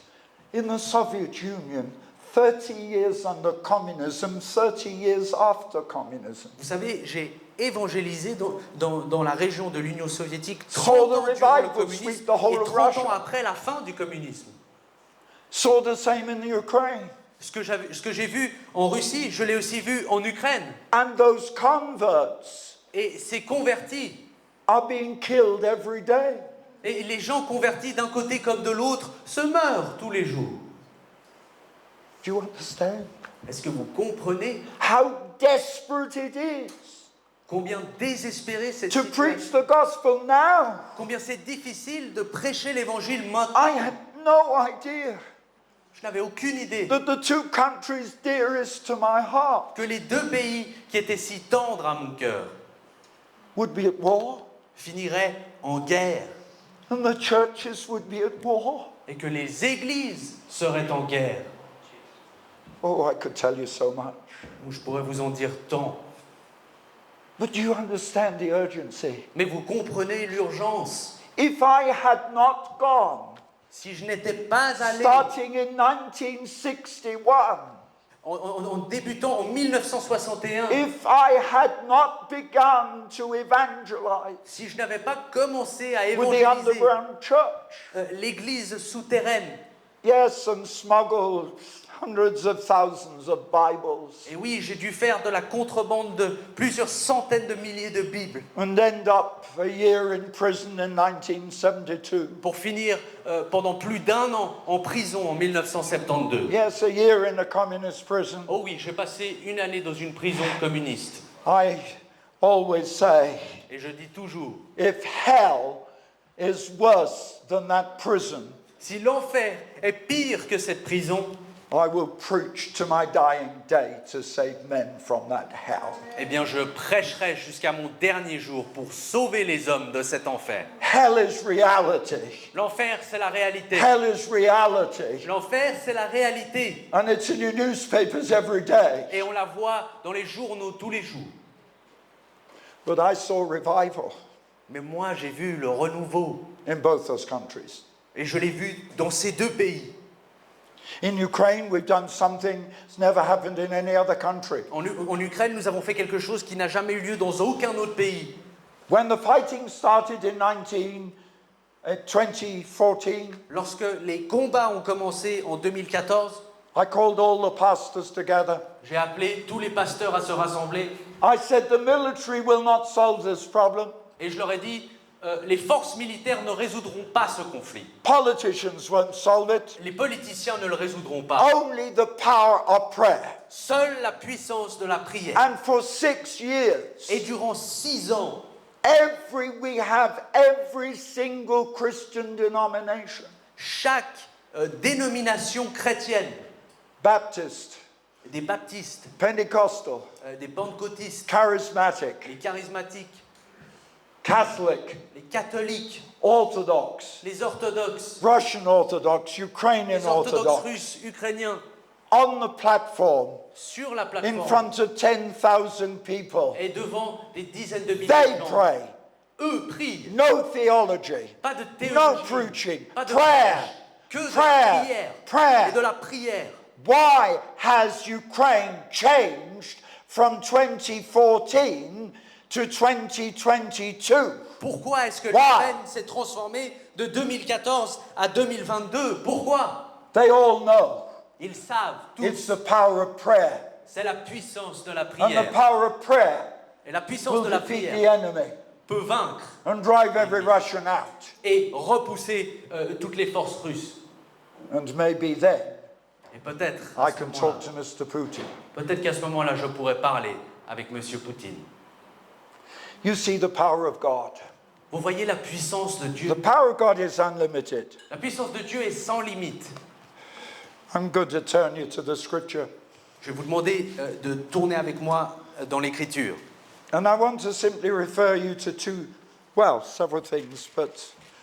in the Soviet Union 30 years under communism, 30 years after communism. Vous savez, j'ai évangélisé dans la région de l'Union soviétique Saw 30 the ans durant le revival communisme sweep the whole et of 30 Russia. ans après la fin du communisme. Saw the same in the Ukraine. Ce que j'ai vu en Russie, je l'ai aussi vu en Ukraine. And those converts Et ces convertis, are being killed every day. et les gens convertis d'un côté comme de l'autre, se meurent tous les jours. Do you understand? Est-ce que vous comprenez How desperate it is combien désespéré cette to preach situation, the gospel now. combien c'est difficile de prêcher l'évangile maintenant? I had no idea Je n'avais aucune idée that the two countries dearest to my heart que les deux pays qui étaient si tendres à mon cœur would be at war finiraient en guerre and the churches would be at war. et que les églises seraient en guerre. Oh, I could tell you so much. Je pourrais vous en dire tant. But do you understand the urgency? Mais vous comprenez l'urgence. If I had not gone, Si je n'étais pas allé starting in 1961, en débutant en 1961, if I had not begun to evangelize si je n'avais pas commencé à with the évangéliser underground church, l'église souterraine, yes, and smuggled hundreds of thousands of Bibles, et oui, j'ai dû faire de la contrebande de plusieurs centaines de milliers de Bibles and end up a year in prison in 1972. pour finir pendant plus d'1 an en prison en 1972. Yes, a year in a communist prison. Oh oui, j'ai passé 1 année dans une prison communiste. I always say, Et je dis toujours, if hell is worse than that prison, si l'enfer est pire que cette prison, I will preach to my dying day to save men from that hell. eh bien je prêcherai jusqu'à mon dernier jour pour sauver les hommes de cet enfer. Hell is reality. L'enfer, c'est la réalité. Hell is reality. L'enfer, c'est la réalité. And it's in your newspapers every day. Et on la voit dans les journaux tous les jours. But I saw revival Mais moi, j'ai vu le renouveau. in both those countries. Et je l'ai vu dans ces deux pays. In Ukraine, we've done something that's never happened in any other country. En Ukraine, nous avons fait quelque chose qui n'a jamais eu lieu dans aucun autre pays. When the fighting started in 2014, Lorsque les combats ont commencé en 2014, I called all the pastors together. j'ai appelé tous les pasteurs à se rassembler I said, the military will not solve this problem. et je leur ai dit, les forces militaires ne résoudront pas ce conflit. Politicians won't solve it. Les politiciens ne le résoudront pas. Only the power of prayer. Seule la puissance de la prière. And for 6 years, Et durant 6 ans, we have every single Christian denomination, chaque dénomination chrétienne, Baptist, des baptistes, Pentecostal, des pentecôtistes, charismatic, les charismatiques, Catholic, les catholiques, Orthodox, les orthodoxes, Russian Orthodox, Ukrainian les orthodoxes Orthodox, russes, ukrainiens, on the platform sur la in plateforme front of 10,000 people. et devant des dizaines de milliers They de gens. pray. Eux prient. No theology, Pas de no théologie, preaching, pas de prayer, prêche, que de la prayer, prière prayer. et de la prière. Why has Ukraine changed from 2014 to 2022? Pourquoi est-ce que Why? l'Ukraine s'est transformée de 2014 à 2022? Pourquoi? They all know Ils savent tous. it's the power of prayer. C'est la puissance de la And the prière. power of prayer Et la puissance will de la defeat the prière enemy peut vaincre and drive every Russian out. et repousser toutes les forces russes. And maybe then Et peut-être, I can talk to Mr. Putin. peut-être qu'à ce moment-là, je pourrais parler avec M. Poutine. You see the power of God. Vous voyez la puissance de The Dieu. power of God is unlimited. La puissance de Dieu est sans limite. I'm going to turn you to the scripture. Je vais vous demander de tourner avec moi dans l'Écriture. And I want to simply refer you to two Well, several things,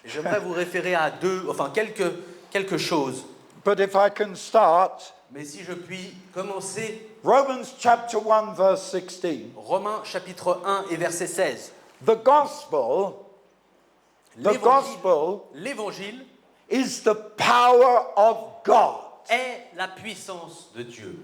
J'aimerais vous référer à quelque chose. but if I can start, Mais si je puis commencer, Romans chapter 1, verse 16. Romains chapitre 1 et verset 16. The gospel L'évangile is the power of God. est la puissance de Dieu.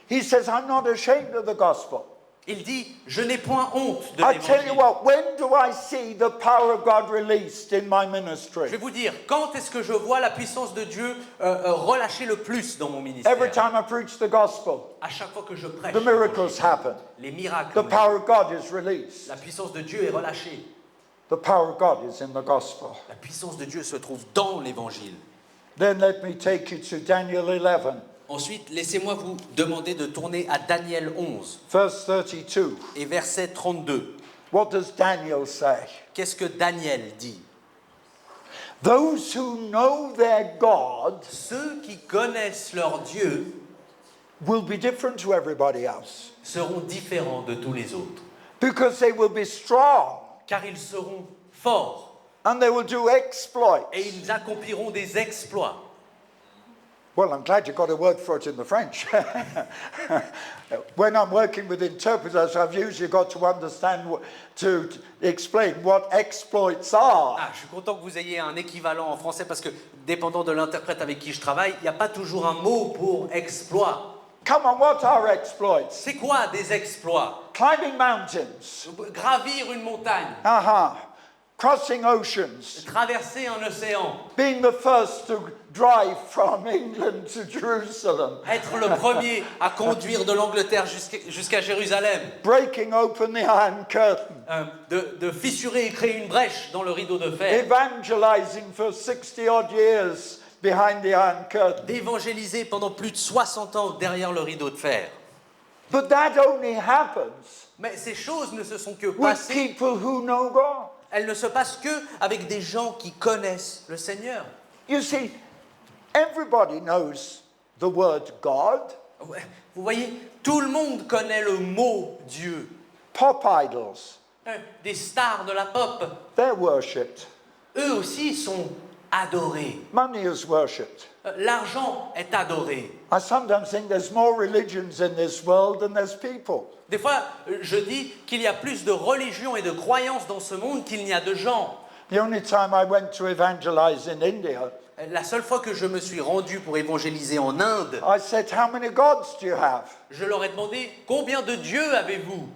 He says, I'm not ashamed of the gospel. Il dit, je n'ai point honte de I tell you l'évangile. what, when do I see the power of God released in my Je vais ministry? vous dire, quand est-ce que je vois la puissance de Dieu relâcher le plus dans mon ministère? Every time I preach the gospel, À chaque fois que je prêche, the miracles happen. les miracles, The power of God is released. la puissance de Dieu est relâchée. The power of God is in the gospel. La puissance de Dieu se trouve dans l'évangile. Then let me take you to Daniel 11, Ensuite, laissez-moi vous demander de tourner à Daniel 11 verse 32. et verset 32. What does Daniel say? Qu'est-ce que Daniel dit? Those who know their God Ceux qui connaissent leur Dieu will be different to everybody else seront différents de tous les autres, because they will be strong car ils seront forts and they will do exploits. et ils accompliront des exploits. Well, I'm glad you got a word for it in the French. When I'm working with interpreters, I've usually got to understand, to explain what exploits are. Ah, je suis content que vous ayez un équivalent en français parce que, dépendant de l'interprète avec qui je travaille, il n'y a pas toujours un mot pour exploit. Come on, what are exploits? C'est quoi des exploits? Climbing mountains. Gravir une montagne, Crossing oceans. traverser un océan, Being the first to drive from England to Jerusalem. être le premier à conduire de l'Angleterre jusqu'à Jérusalem, Breaking open the Iron Curtain. de fissurer et créer une brèche dans le rideau de fer, Evangelizing for 60 odd years behind the Iron Curtain. d'évangéliser pendant plus de 60 ans derrière le rideau de fer. But that only happens Mais ces choses ne se sont que with passées, people who know God. elles ne se passent que avec des gens qui connaissent le Seigneur. You see, everybody knows the word God. Ouais, vous voyez, tout le monde connaît le mot Dieu. Pop idols, Des stars de la pop, they're worshipped. eux aussi sont adorés. Money is worshipped. L'argent est adoré. I sometimes think there's more religions in this world than there's people. Des fois, je dis qu'il y a plus de religions et de croyances dans ce monde qu'il n'y a de gens. The only time I went to evangelize in India, La seule fois que je me suis rendu pour évangéliser en Inde, I said, how many gods do you have? je leur ai demandé « Combien de dieux avez-vous »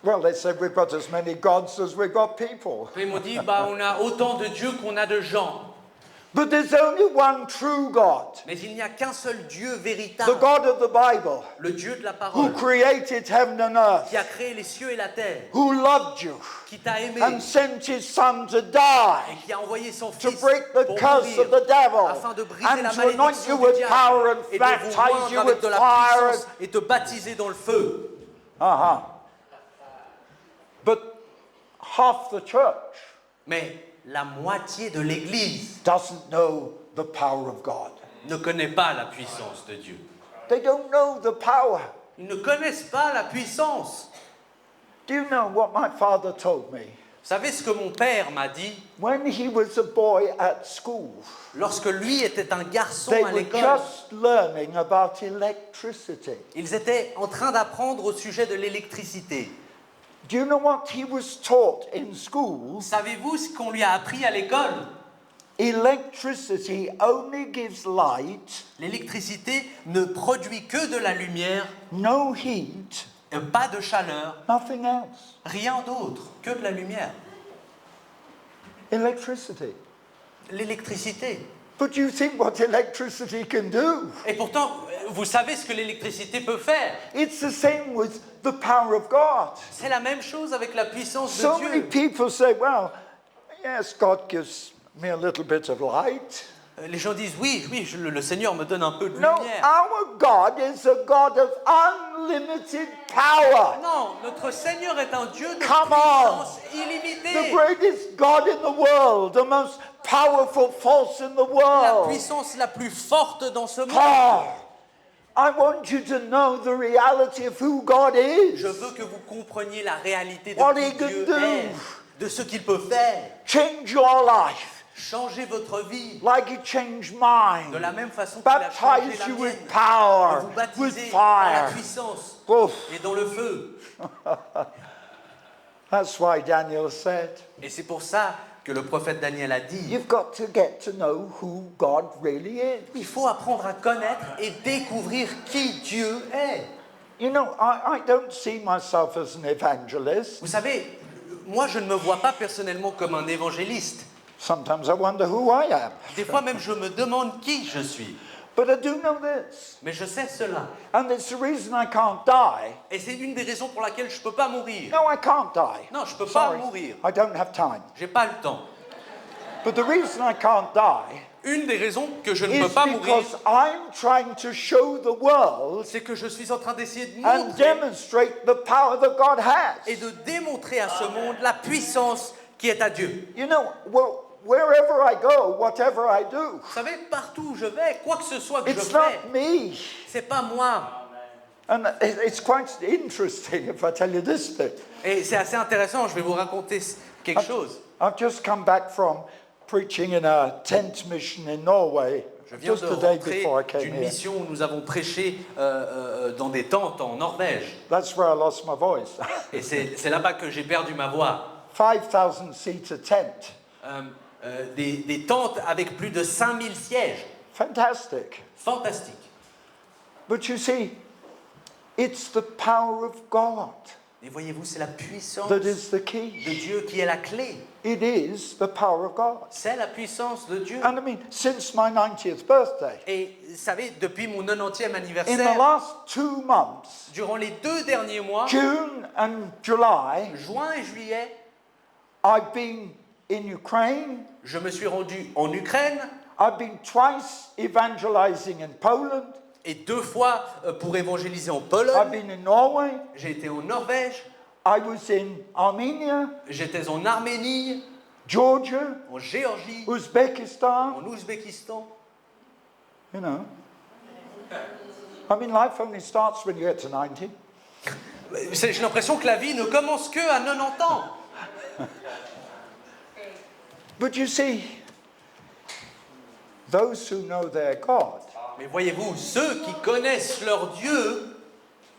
Well, they said, we've got as many gods as we've got people. Ils m'ont dit bah, « On a autant de dieux qu'on a de gens. But there's only one true God, » Mais il n'y a qu'un seul Dieu the véritable, God of the Bible, le Dieu de la who parole, created heaven and earth, qui a créé les cieux et la terre, who loved you qui t'a aimé and sent his son to et die, qui a envoyé son to fils break the pour curse mourir, of the devil, afin de briser and la to anoint malédiction you du with diable power and et de vous baptize oindre you avec with de la fire. puissance et te baptiser dans le feu. But half the church Mais la moitié de l'Église doesn't know the power of God. ne connaît pas la puissance de Dieu. They don't know the power. Ils ne connaissent pas la puissance. Do you know what my father told me? Vous savez ce que mon père m'a dit When he was a boy at school, lorsque lui était un garçon they à were l'école? just learning about electricity. Ils étaient en train d'apprendre au sujet de l'électricité. Do you know what he was taught in school? Savez-vous ce qu'on lui a appris à l'école? Electricity only gives light, L'électricité ne produit que de la lumière, no heat, pas de chaleur, nothing else. rien d'autre que de la lumière. Electricity. L'électricité. But you think what electricity can do? Et pourtant, vous savez ce que l'électricité peut faire. It's the same with the power of God. C'est la même chose avec la puissance So de many Dieu. people say, well, yes, God gives me a little bit of light. Les gens disent oui, le Seigneur me donne un peu de No, lumière. our God is a God of unlimited power. Non, notre Seigneur est un Dieu de Come puissance The illimitée. greatest God in the world, the most powerful force in the La world. puissance la plus forte dans ce monde. Oh, I want you to know the reality of who God is. Je veux que vous compreniez la réalité de What qui he can Dieu do. est, de ce qu'il peut faire. change your life Changez votre vie like He changed de mine. la même façon qu'il a changé Baptize la you mienne. with power, Vous with baptisez dans la fire. puissance Oof. et dans le feu. That's why Daniel said, Et c'est pour ça que le prophète Daniel a dit, you've got to get to know who God really is. il faut apprendre à connaître et découvrir qui Dieu est. You know, I don't see myself as an evangelist. Vous savez, moi je ne me vois pas personnellement comme un évangéliste. Sometimes I wonder who I am. Des fois même je me demande qui je suis. But I do know this. Mais je sais cela. And it's the reason I can't die. Et c'est une des raisons pour laquelle je ne peux pas mourir. No, I can't die. Non, je ne peux pas Sorry, mourir. I don't have time. J'ai pas le temps. But the reason I can't die Une des raisons que je ne is peux pas mourir, because I'm trying to show the world c'est que je suis en train d'essayer de and montrer demonstrate the power that God et has. de démontrer à ce monde la puissance qui est à Dieu. You know, well, wherever I go, whatever I do, Vous savez, partout où je vais, quoi que ce soit que je it's fais, not me. c'est pas moi. And it's quite interesting if I tell you this bit. Et c'est assez intéressant, je vais vous raconter quelque chose. I've just come back from preaching in a tent mission in Norway Je viens just de the day rentrer before I came d'une here. mission où nous avons prêché dans des tentes en Norvège. That's where I lost my voice. Et c'est là-bas que j'ai perdu ma voix. 5,000 seater tent. Des tentes avec plus de 5000 sièges. Fantastic. Fantastique. But you see, it's the power of God Et voyez-vous, c'est la puissance that is the de key. Dieu qui est la clé. It is the power of God. C'est la puissance de Dieu. And I mean, since my 90th birthday, Et vous savez, depuis mon 90e in the anniversaire, last 2 months, durant les 2 derniers mois, June and July, juin et juillet, I've been in Ukraine. je me suis rendu en Ukraine I've been twice evangelizing in Poland. et 2 fois pour évangéliser en I've Pologne. been in Norway. J'ai été en Norvège, I was in Armenia, j'étais en Arménie, Georgia, en Géorgie, Uzbekistan. en Ouzbékistan. You know. I mean, life only starts when you get to 90. J'ai l'impression que la vie ne commence que à 90 ans. But you see, those who know their God, Mais voyez-vous, ceux qui connaissent leur Dieu,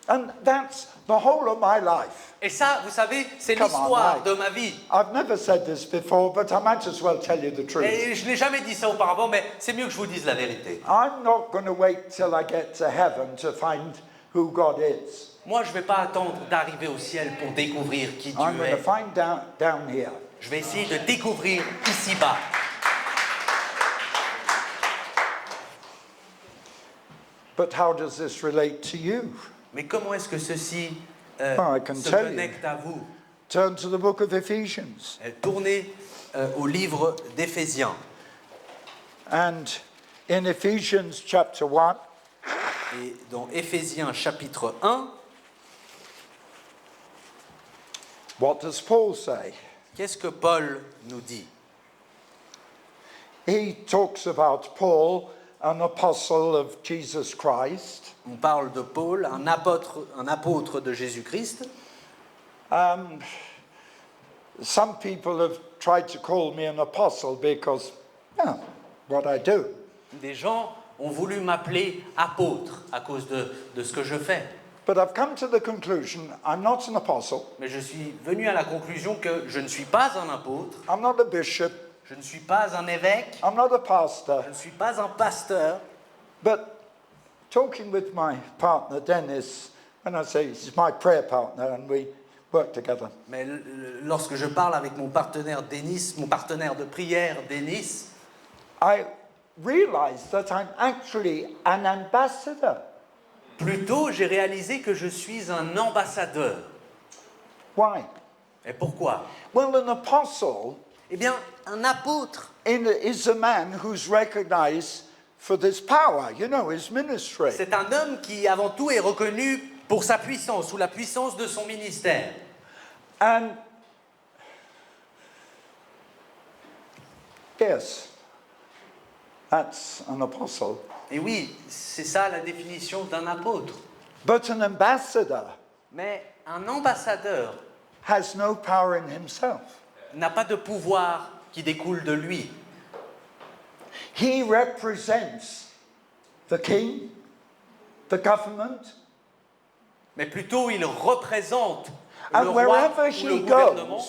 and that's the whole of my life. et ça, vous savez, c'est Come on, l'histoire Mike. de ma vie. I've never said this before, but I might as well tell you the truth. Et je n'ai jamais dit ça auparavant, mais c'est mieux que je vous dise la vérité. I'm not going to wait till I get to heaven to find who God is. Moi, je ne vais pas attendre d'arriver au ciel pour découvrir qui I'm Dieu going to est. find down here. Je vais essayer de découvrir ici-bas. But how does this relate to you? Mais comment est-ce que ceci Oh, I can se tell you. connecte à vous? Turn to the book of Ephesians. Tournez au livre d'Éphésiens. And in Ephesians chapter 1, Et dans Éphésiens chapitre 1, what does Paul say? qu'est-ce que Paul nous dit? He talks about Paul, an apostle of Jesus Christ. On parle de Paul, un apôtre de Jésus-Christ. Some people have tried to call me an apostle because, what I do. Des gens ont voulu m'appeler apôtre à cause de ce que je fais. But I've come to the conclusion I'm not an apostle, Mais je suis venu à la conclusion que je ne suis pas un apôtre, I'm not a bishop, je ne suis pas un évêque, I'm not a pastor. je ne suis pas un pasteur. But talking with my partner Dennis, when I say he's my prayer partner and we work together, Mais lorsque je parle avec mon partenaire Denis, mon partenaire de prière Denis, I realize that I'm actually an ambassador. plus tôt j'ai réalisé que je suis un ambassadeur. Why? Et pourquoi? Well, an apostle Eh bien, un apôtre, is a man who's recognized for this power, his ministry. c'est un homme qui avant tout est reconnu pour sa puissance ou la puissance de son ministère. And yes, that's an apostle. Et oui, c'est ça la définition d'un apôtre. But an ambassador Mais un ambassadeur has no power in himself. n'a pas de pouvoir qui découle de lui. He represents the king, the government, Mais plutôt il représente le and roi wherever ou le he gouvernement.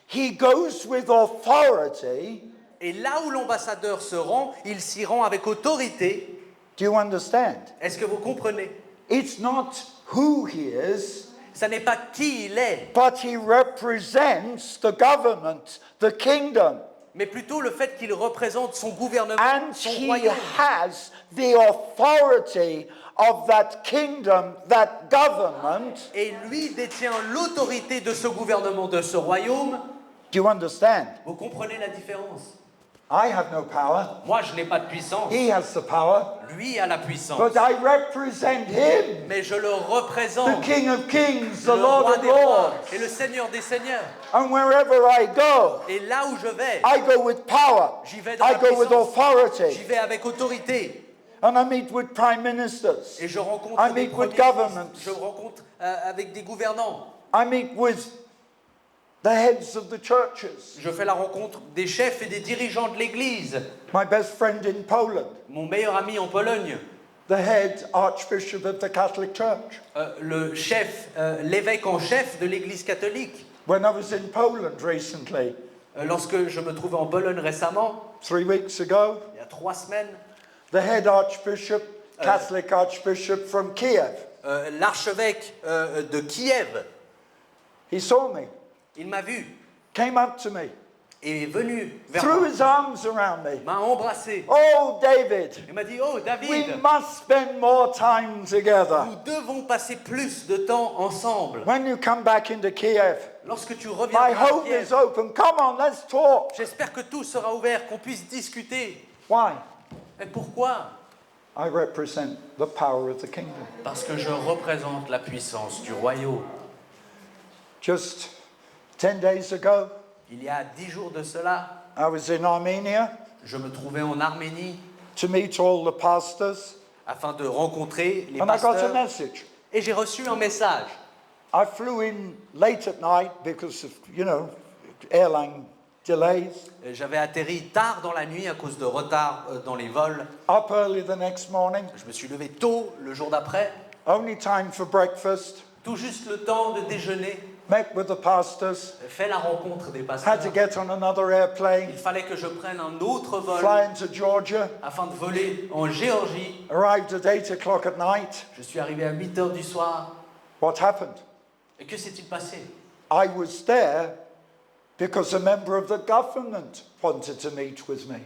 he goes with authority. Et là où l'ambassadeur se rend, il s'y rend avec autorité. Do you understand? Est-ce que vous comprenez? It's not who he is, Ça n'est pas qui il est, but he represents the government, the kingdom. mais plutôt le fait qu'il représente son gouvernement, And son he royaume. has the authority of that kingdom, that government. Et lui détient l'autorité de ce gouvernement, de ce royaume. Do you understand? Vous comprenez la différence? I have no power. Moi, je n'ai pas de puissance. He has the power. Lui a la puissance. But I represent him, Mais je le the représente. King of Kings, the Le Lord roi of des rois Lords. et le Seigneur des seigneurs. And wherever I go, Et là où je vais, I go with power. j'y vais dans I la go with puissance. authority. J'y vais avec autorité. And I meet with prime ministers. Et je rencontre I des meet with premiers governments. ministres. Je rencontre avec des gouvernants. I meet with the heads of the churches. Je fais la rencontre des chefs et des dirigeants de l'Église. My best friend in Poland, Mon meilleur ami en Pologne, the head archbishop of the Catholic Church. le chef, l'évêque en chef de l'Église catholique. When I was in Poland recently, Lorsque je me trouvais en Pologne récemment, 3 weeks ago, il y a 3 semaines, the head archbishop, Catholic archbishop from Kiev, l'archevêque de Kiev, he saw me, il m'a vu came up to me, et est venu vers threw moi, his arms around me. m'a embrassé. Oh, David, Il m'a dit, oh we David, must spend more time together. nous devons passer plus de temps ensemble. When you come back into Kiev, Lorsque tu reviens my à home Kiev, is open. Come on, let's talk. j'espère que tout sera ouvert, qu'on puisse discuter. Why? Et pourquoi? I represent the power of the kingdom. Parce que je représente la puissance du royaume. Just 10 days ago, Il y a 10 jours de cela, I was in Armenia je me trouvais en Arménie to meet all the pastors, afin de rencontrer les and I got a pasteurs message. et j'ai reçu un message. I flew in late at night because of, airline delays. J'avais atterri tard dans la nuit à cause de retard dans les vols. Up early the next morning, Je me suis levé tôt le jour d'après, only time for breakfast, tout juste le temps de déjeuner, met with the pastors, fait la rencontre des had pasteurs. to get on another airplane, Il fallait que je prenne un autre vol fly into Georgia, afin de voler en Géorgie. arrived at 8 o'clock at night. Je suis arrivé à 8 heures du soir. What happened? Et que s'est-il passé? I was there because a member of the government wanted to meet with me.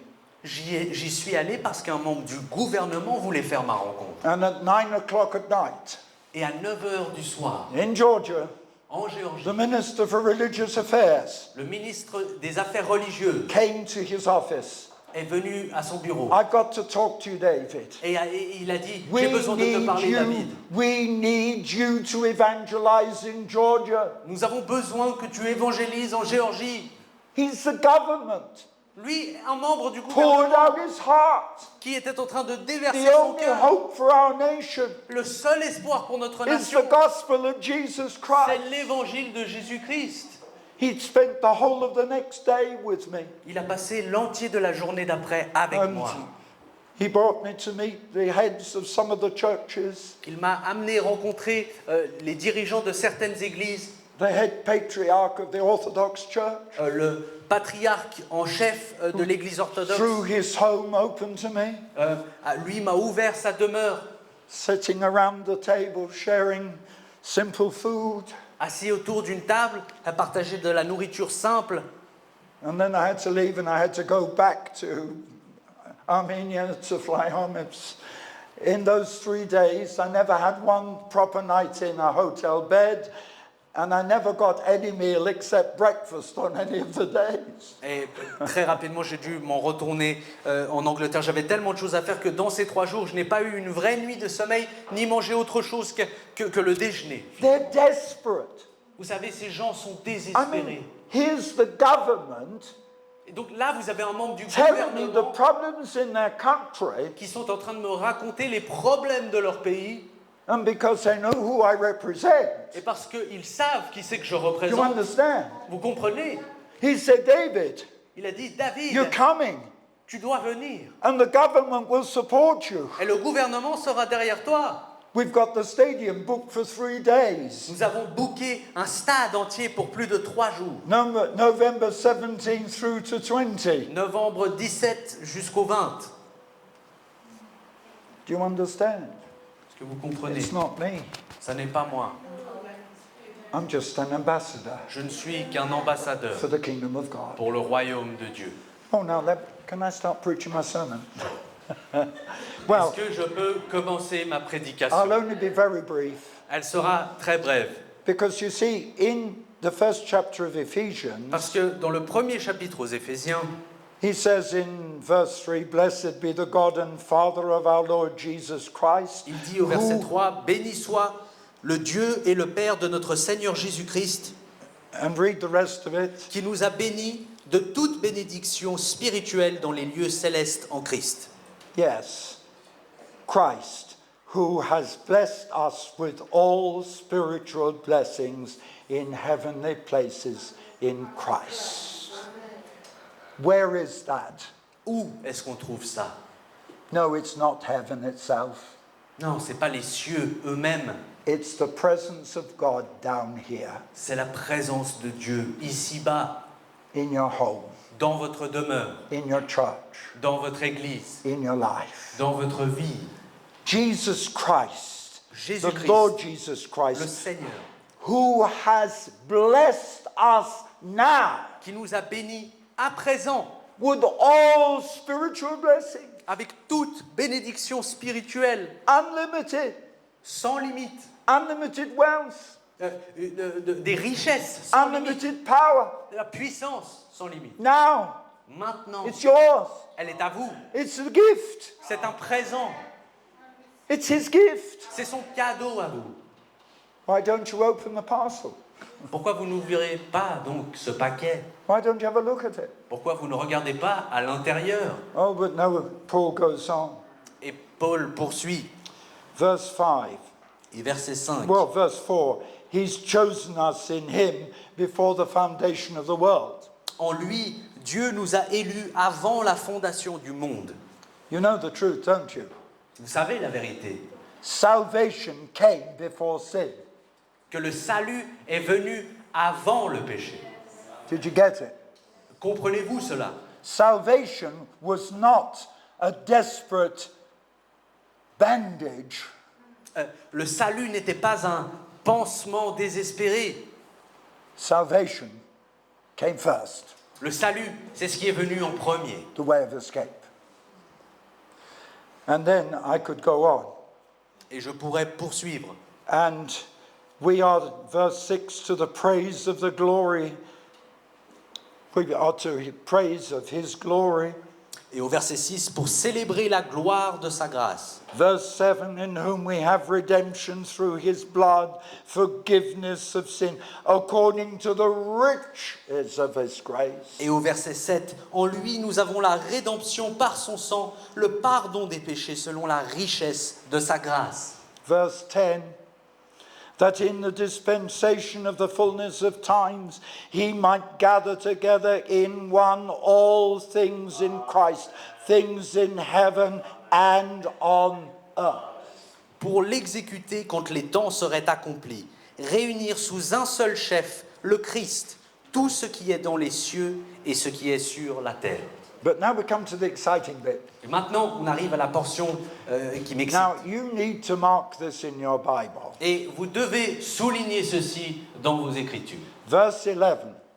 J'y suis allé parce qu'un membre du gouvernement voulait faire ma rencontre. And at 9 o'clock at night, Et à 9 heures du soir, in Georgia, en Géorgie, the Minister for Religious Affairs le ministre des Affaires religieuses came to his office. est venu à son bureau. I've got to talk to you, David. Et il a dit, We j'ai besoin de te need parler, you. David. We need you to evangelize in Georgia. Nous avons besoin que tu évangélises en Géorgie. He's the government. Lui, un membre du Poured gouvernement out his heart. qui était en train de déverser The son only cœur. hope for our nation Le seul espoir pour notre is nation, the gospel of Jesus c'est Christ. l'évangile de Jésus-Christ. He'd spent the whole of the next day with me. Il a passé l'entier de la journée d'après avec And moi. he brought me to meet the heads of some of the churches, Il m'a amené rencontrer les dirigeants de certaines églises, the head patriarch of the Orthodox Church. le patriarche en chef de l'église orthodoxe. Through his home open to me, Lui m'a ouvert sa demeure, sitting around the table, sharing simple food. assis autour d'une table, à partager de la nourriture simple. And then I had to leave and I had to go back to Armenia to fly home. In those 3 days, I never had one proper night in a hotel bed, and I never got any meal except breakfast on any of the days. Et très rapidement, j'ai dû m'en retourner en Angleterre. J'avais tellement de choses à faire que dans ces 3 jours, je n'ai pas eu une vraie nuit de sommeil, ni mangé autre chose que le déjeuner. They're desperate. Vous savez, ces gens sont I désespérés. mean, here's the government Et donc là, vous avez un membre du telling me the gouvernement problems in their country, qui sont en train de me raconter les problèmes de leur pays. and because they know who I represent. Et parce qu'ils savent qui c'est que je Do you représente, understand? vous comprenez? He said, David, Il a dit, David, you're coming, tu dois venir. and the government will support you. Et le gouvernement sera derrière toi. We've got the stadium booked for 3 days. Nous avons booké un stade entier pour plus de 3 jours. November 17 through to 20. Novembre 17 jusqu'au 20. Do you understand? Est-ce que vous comprenez? It's not me. Ça n'est pas moi. I'm just an ambassador Je ne suis qu'un ambassadeur for the kingdom of God. pour le royaume de Dieu. Oh, now, can I start preaching my sermon? Well, Est-ce que je peux commencer ma prédication? I'll only be very brief. Elle sera très brève. Because you see, in the first chapter of Ephesians, Parce que dans le premier chapitre aux Éphésiens, he says in verse 3, Blessed be the God and Father of our Lord Jesus Christ, il dit au verset who, 3, « Béni soit le Dieu et le Père de notre Seigneur Jésus-Christ, and read the rest of it, qui nous a bénis de toute bénédiction spirituelle dans les lieux célestes en Christ. » yes, Christ, who has blessed us with all spiritual blessings in heavenly places in Christ. Where is that? Où est-ce qu'on trouve ça? No, it's not heaven itself. Non, ce n'est pas les cieux eux-mêmes. It's the presence of God down here C'est la présence de Dieu ici-bas, in your home, dans votre demeure, in your church, dans votre église, in your life. dans votre vie. Jesus Christ, the Jésus-Christ, Lord Jesus le Christ, Seigneur, who has blessed us now qui nous a bénis à présent with all spiritual blessings, avec toute bénédiction spirituelle, unlimited, sans limite, unlimited wealth, des richesses sans limite, unlimited power. de la puissance sans limite. Now, Maintenant, it's yours. elle est à vous. It's a gift. C'est un présent. It's His gift. C'est son cadeau à vous. Why don't you open the parcel? Pourquoi vous n'ouvrirez pas donc ce paquet? Why don't you have a look at it? Pourquoi vous ne regardez pas à l'intérieur? Oh, but no, Paul goes on. Et Paul poursuit, Verse 5. et verset 5. Well, verse 4. He's chosen us in Him before the foundation of the world. En lui, Dieu nous a élus avant la fondation du monde. You know the truth, don't you? Vous savez la vérité, Salvation came before sin. que le salut est venu avant le péché. Did you get it? Comprenez-vous cela? Salvation was not a desperate bandage. Le salut n'était pas un pansement désespéré. Salvation came first, Le salut, c'est ce qui est venu en premier. the way of escape. And then I could go on. Et je pourrais poursuivre. And we are, verse 6, to the praise of the glory. We are to praise of His glory. Et au verset 6, pour célébrer la gloire de sa grâce. Verse 7, in whom we have redemption through His blood, forgiveness of sin, according to the riches of His grace. Et au verset 7, en lui nous avons la rédemption par son sang, le pardon des péchés selon la richesse de sa grâce. Verse 10, that in the dispensation of the fullness of times He might gather together in one all things in Christ, things in heaven and on earth. Pour l'exécuter quand les temps seraient accomplis, réunir sous un seul chef, le Christ, tout ce qui est dans les cieux et ce qui est sur la terre. But now we come to the exciting bit. Et maintenant, on arrive à la portion qui m'excite. Now you need to mark this in your Bible. Et vous devez souligner ceci dans vos Écritures. Verse 11,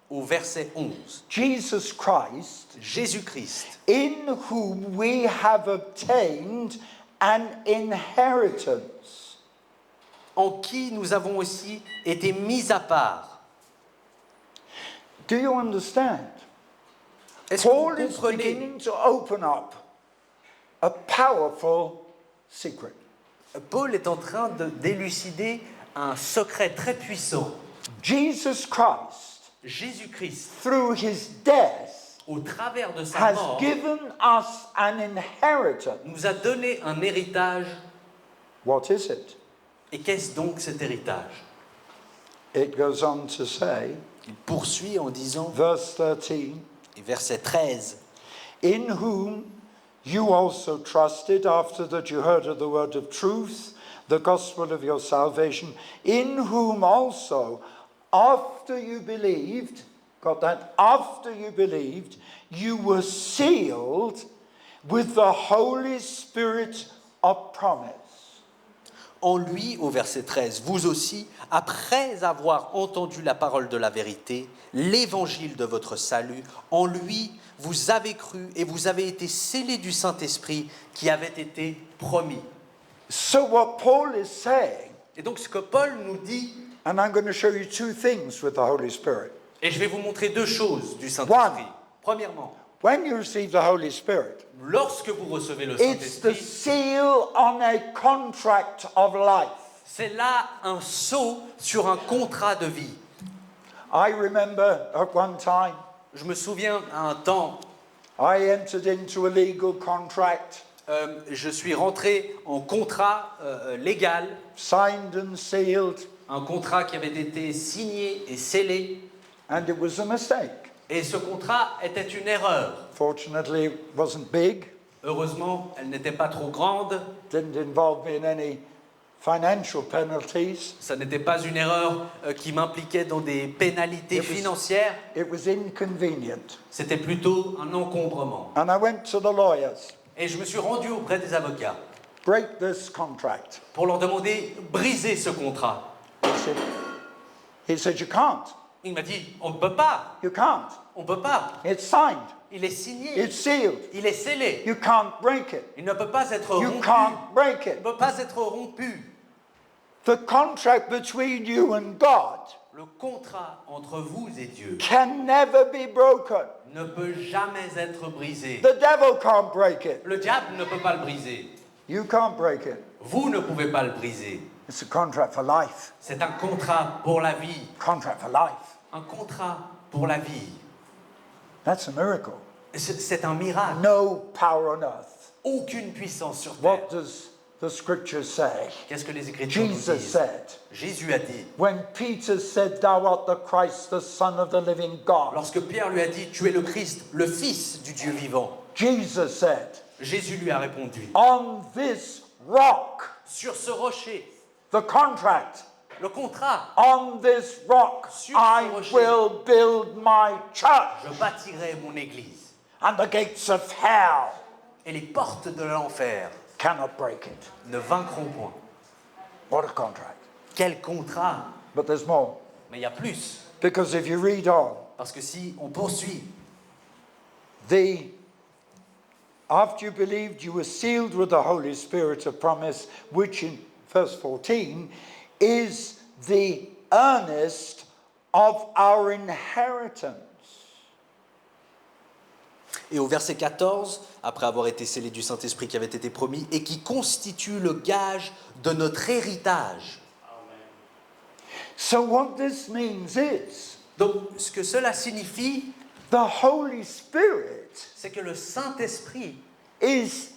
Au verset 11, Jesus Christ, Jésus-Christ, in whom we have obtained an inheritance. en qui nous avons aussi été mis à part. Do you understand? Est-ce que vous Paul is comprenez? beginning to open up a powerful secret. Paul est en train d'élucider un secret très puissant. Jesus Christ, Jésus-Christ, through His death, au travers de sa has mort, given us an inheritance. nous a donné un héritage. What is it? Et qu'est-ce donc cet héritage? it goes on to say, Il poursuit en disant, verse 13, et verset 13, in whom you also trusted after that you heard of the word of truth, the gospel of your salvation, in whom also, after you believed, got that? After you believed, you were sealed with the Holy Spirit of promise. en lui, au verset 13, vous aussi, après avoir entendu la parole de la vérité, l'évangile de votre salut, en lui, vous avez cru et vous avez été scellés du Saint-Esprit qui avait été promis. So what Paul is saying, Et donc ce que Paul nous dit, and I'm going to show you two things with the Holy Spirit. et je vais vous montrer deux choses du Saint-Esprit. One. Premièrement, When you receive the Holy Spirit, lorsque vous recevez le it's the Saint-Esprit, seal on a contract of life. c'est là un sceau sur un contrat de vie. I remember at one time, Je me souviens à un temps, I entered into a legal contract, je suis rentré en contrat légal, signed and sealed, un contrat qui avait été signé et scellé, and it was a mistake. et ce contrat était une erreur. Fortunately, it wasn't big, Heureusement, elle n'était pas trop grande, didn't involve me in any financial penalties. ça n'était pas une erreur qui m'impliquait dans des pénalités financières, It was inconvenient. c'était plutôt un encombrement. And I went to the lawyers, Et je me suis rendu auprès des avocats break this contract. pour leur demander briser ce contrat. He said, you can't. Il m'a dit, on ne peut pas, You can't. on ne peut pas. It's signed. Il est signé, It's sealed. il est scellé, You can't break it. il ne peut pas être You rompu. can't break Il it. ne peut pas être rompu. The contract between you and God Le contrat entre vous et Dieu can never be broken. ne peut jamais être brisé. The devil can't break it. Le diable ne peut pas le briser. You can't break it. Vous ne pouvez pas le briser. It's a contract for life. C'est un contrat pour la vie. Contract for life. Un contrat pour la vie. That's a miracle. C'est un miracle. No power on earth. Aucune puissance sur terre. What does the scriptures say? Qu'est-ce que les Écritures nous Jesus disent? said, Jésus a dit, when Peter said, thou art the Christ, the Son of the living God. lorsque Pierre lui a dit, tu es le Christ, le Fils du Dieu vivant, Jesus said, Jésus lui a répondu, on this rock, sur ce rocher, the contract, le contrat, on this rock, Sur ce I rocher. will build my church, je bâtirai mon église, and the gates of hell et les portes de l'enfer cannot break it. ne vaincront point. What a contract. Quel contrat! But there's more. Mais il y a plus. Because if you read on, Parce que si on poursuit, after you believed, you were sealed with the Holy Spirit of promise, which in verse 14 is the earnest of our inheritance. et au verset 14, après avoir été scellé du Saint-Esprit qui avait été promis, et qui constitue le gage de notre héritage. So what this means is Donc, ce que cela signifie, the Holy Spirit c'est que le Saint-Esprit is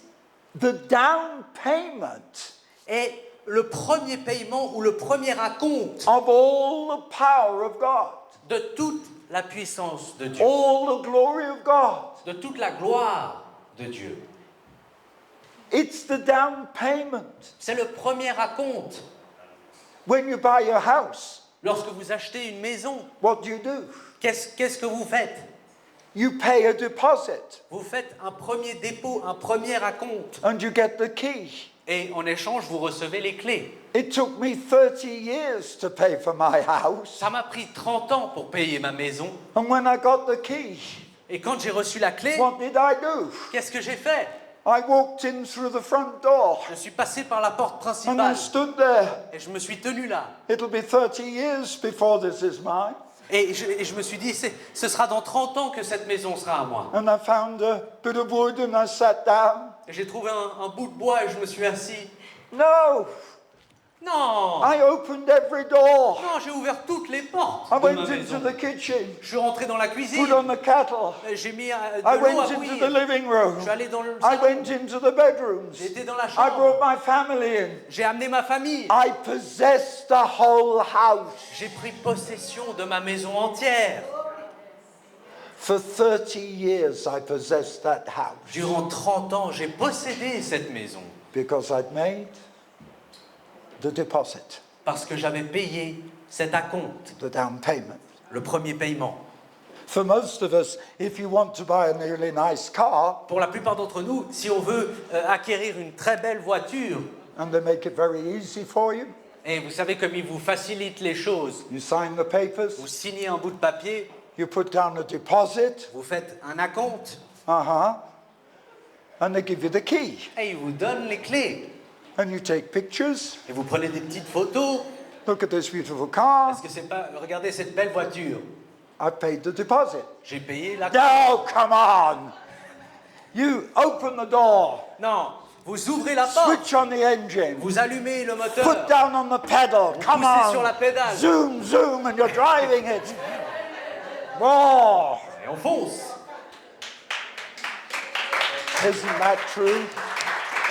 the down payment est le premier paiement ou le premier acompte of all the power of God, de toute la puissance de Dieu, all the glory of God. de toute la gloire de Dieu. It's the down payment. C'est le premier acompte. When you buy a house, Lorsque vous achetez une maison, what do? qu'est-ce que vous faites? You pay a deposit Vous faites un premier dépôt, un premier acompte. and you get the key. Et en échange, vous recevez les clés. It took me 30 years to pay for my house. Ça m'a pris 30 ans pour payer ma maison. And when I got the key, Et quand j'ai reçu la clé, what did I do? qu'est-ce que j'ai fait? I walked in through the front door Je suis passé par la porte and I principale stood there. et je me suis tenu là. It'll be 30 years before this is mine. Et je me suis dit, ce sera dans 30 ans que cette maison sera à moi. And I found a bit of wood and I sat down. Et j'ai trouvé un bout de bois et je me suis assis. No, Non, I opened every door. non, j'ai ouvert toutes les portes I de went ma into maison. the kitchen, Je suis rentré dans la cuisine, put on the kettle. j'ai mis I de l'eau à went into bouillir. the living room. Je suis allé dans le I salon, went into the bedrooms. j'étais dans la I brought chambre, my family in. j'ai amené ma famille. I possessed the whole house. J'ai pris possession de ma maison entière. For 30 years, I possessed that house Durant 30 ans, j'ai possédé cette maison because I'd made the deposit, parce que j'avais payé cet acompte, the down payment. le premier paiement. For most of us, if you want to buy a really nice car, Pour la plupart d'entre nous, si on veut acquérir une très belle voiture, and they make it very easy for you, et vous savez comme ils vous facilitent les choses, you sign the papers, vous signez un bout de papier, you put down a deposit, vous faites un acompte, and they give you the key. et ils vous donnent les clés. And you take pictures. Et vous prenez des petites photos, Look at this beautiful car. parce que c'est pas... Regardez cette belle voiture, I paid the deposit. j'ai payé la... No, come on. You open the door, Non, vous ouvrez la porte, switch on the engine, vous allumez le moteur, foot down on the pedal. Come poussez sur la on. pédale. Zoom, zoom, and you're driving it. Oh, et on fonce. isn't that true?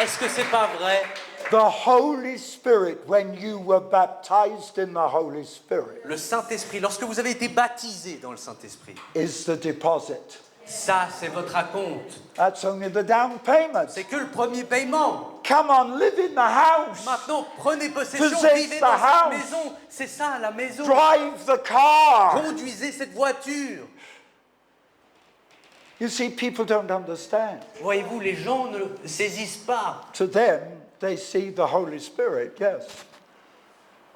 Est-ce que c'est pas vrai? The Holy Spirit, when you were baptized in the Holy Spirit, Le Saint-Esprit, lorsque vous avez été baptisé dans le Saint-Esprit, is the deposit. ça c'est votre acompte. That's only the down payment. C'est que le premier paiement. Come on, live in the house. Maintenant, prenez possession, Possess vivez the dans house. cette maison. C'est ça, la maison. Drive the car. Conduisez cette voiture. You see, people don't understand. Voyez-vous, les gens ne saisissent pas. To them, they see the Holy Spirit, yes.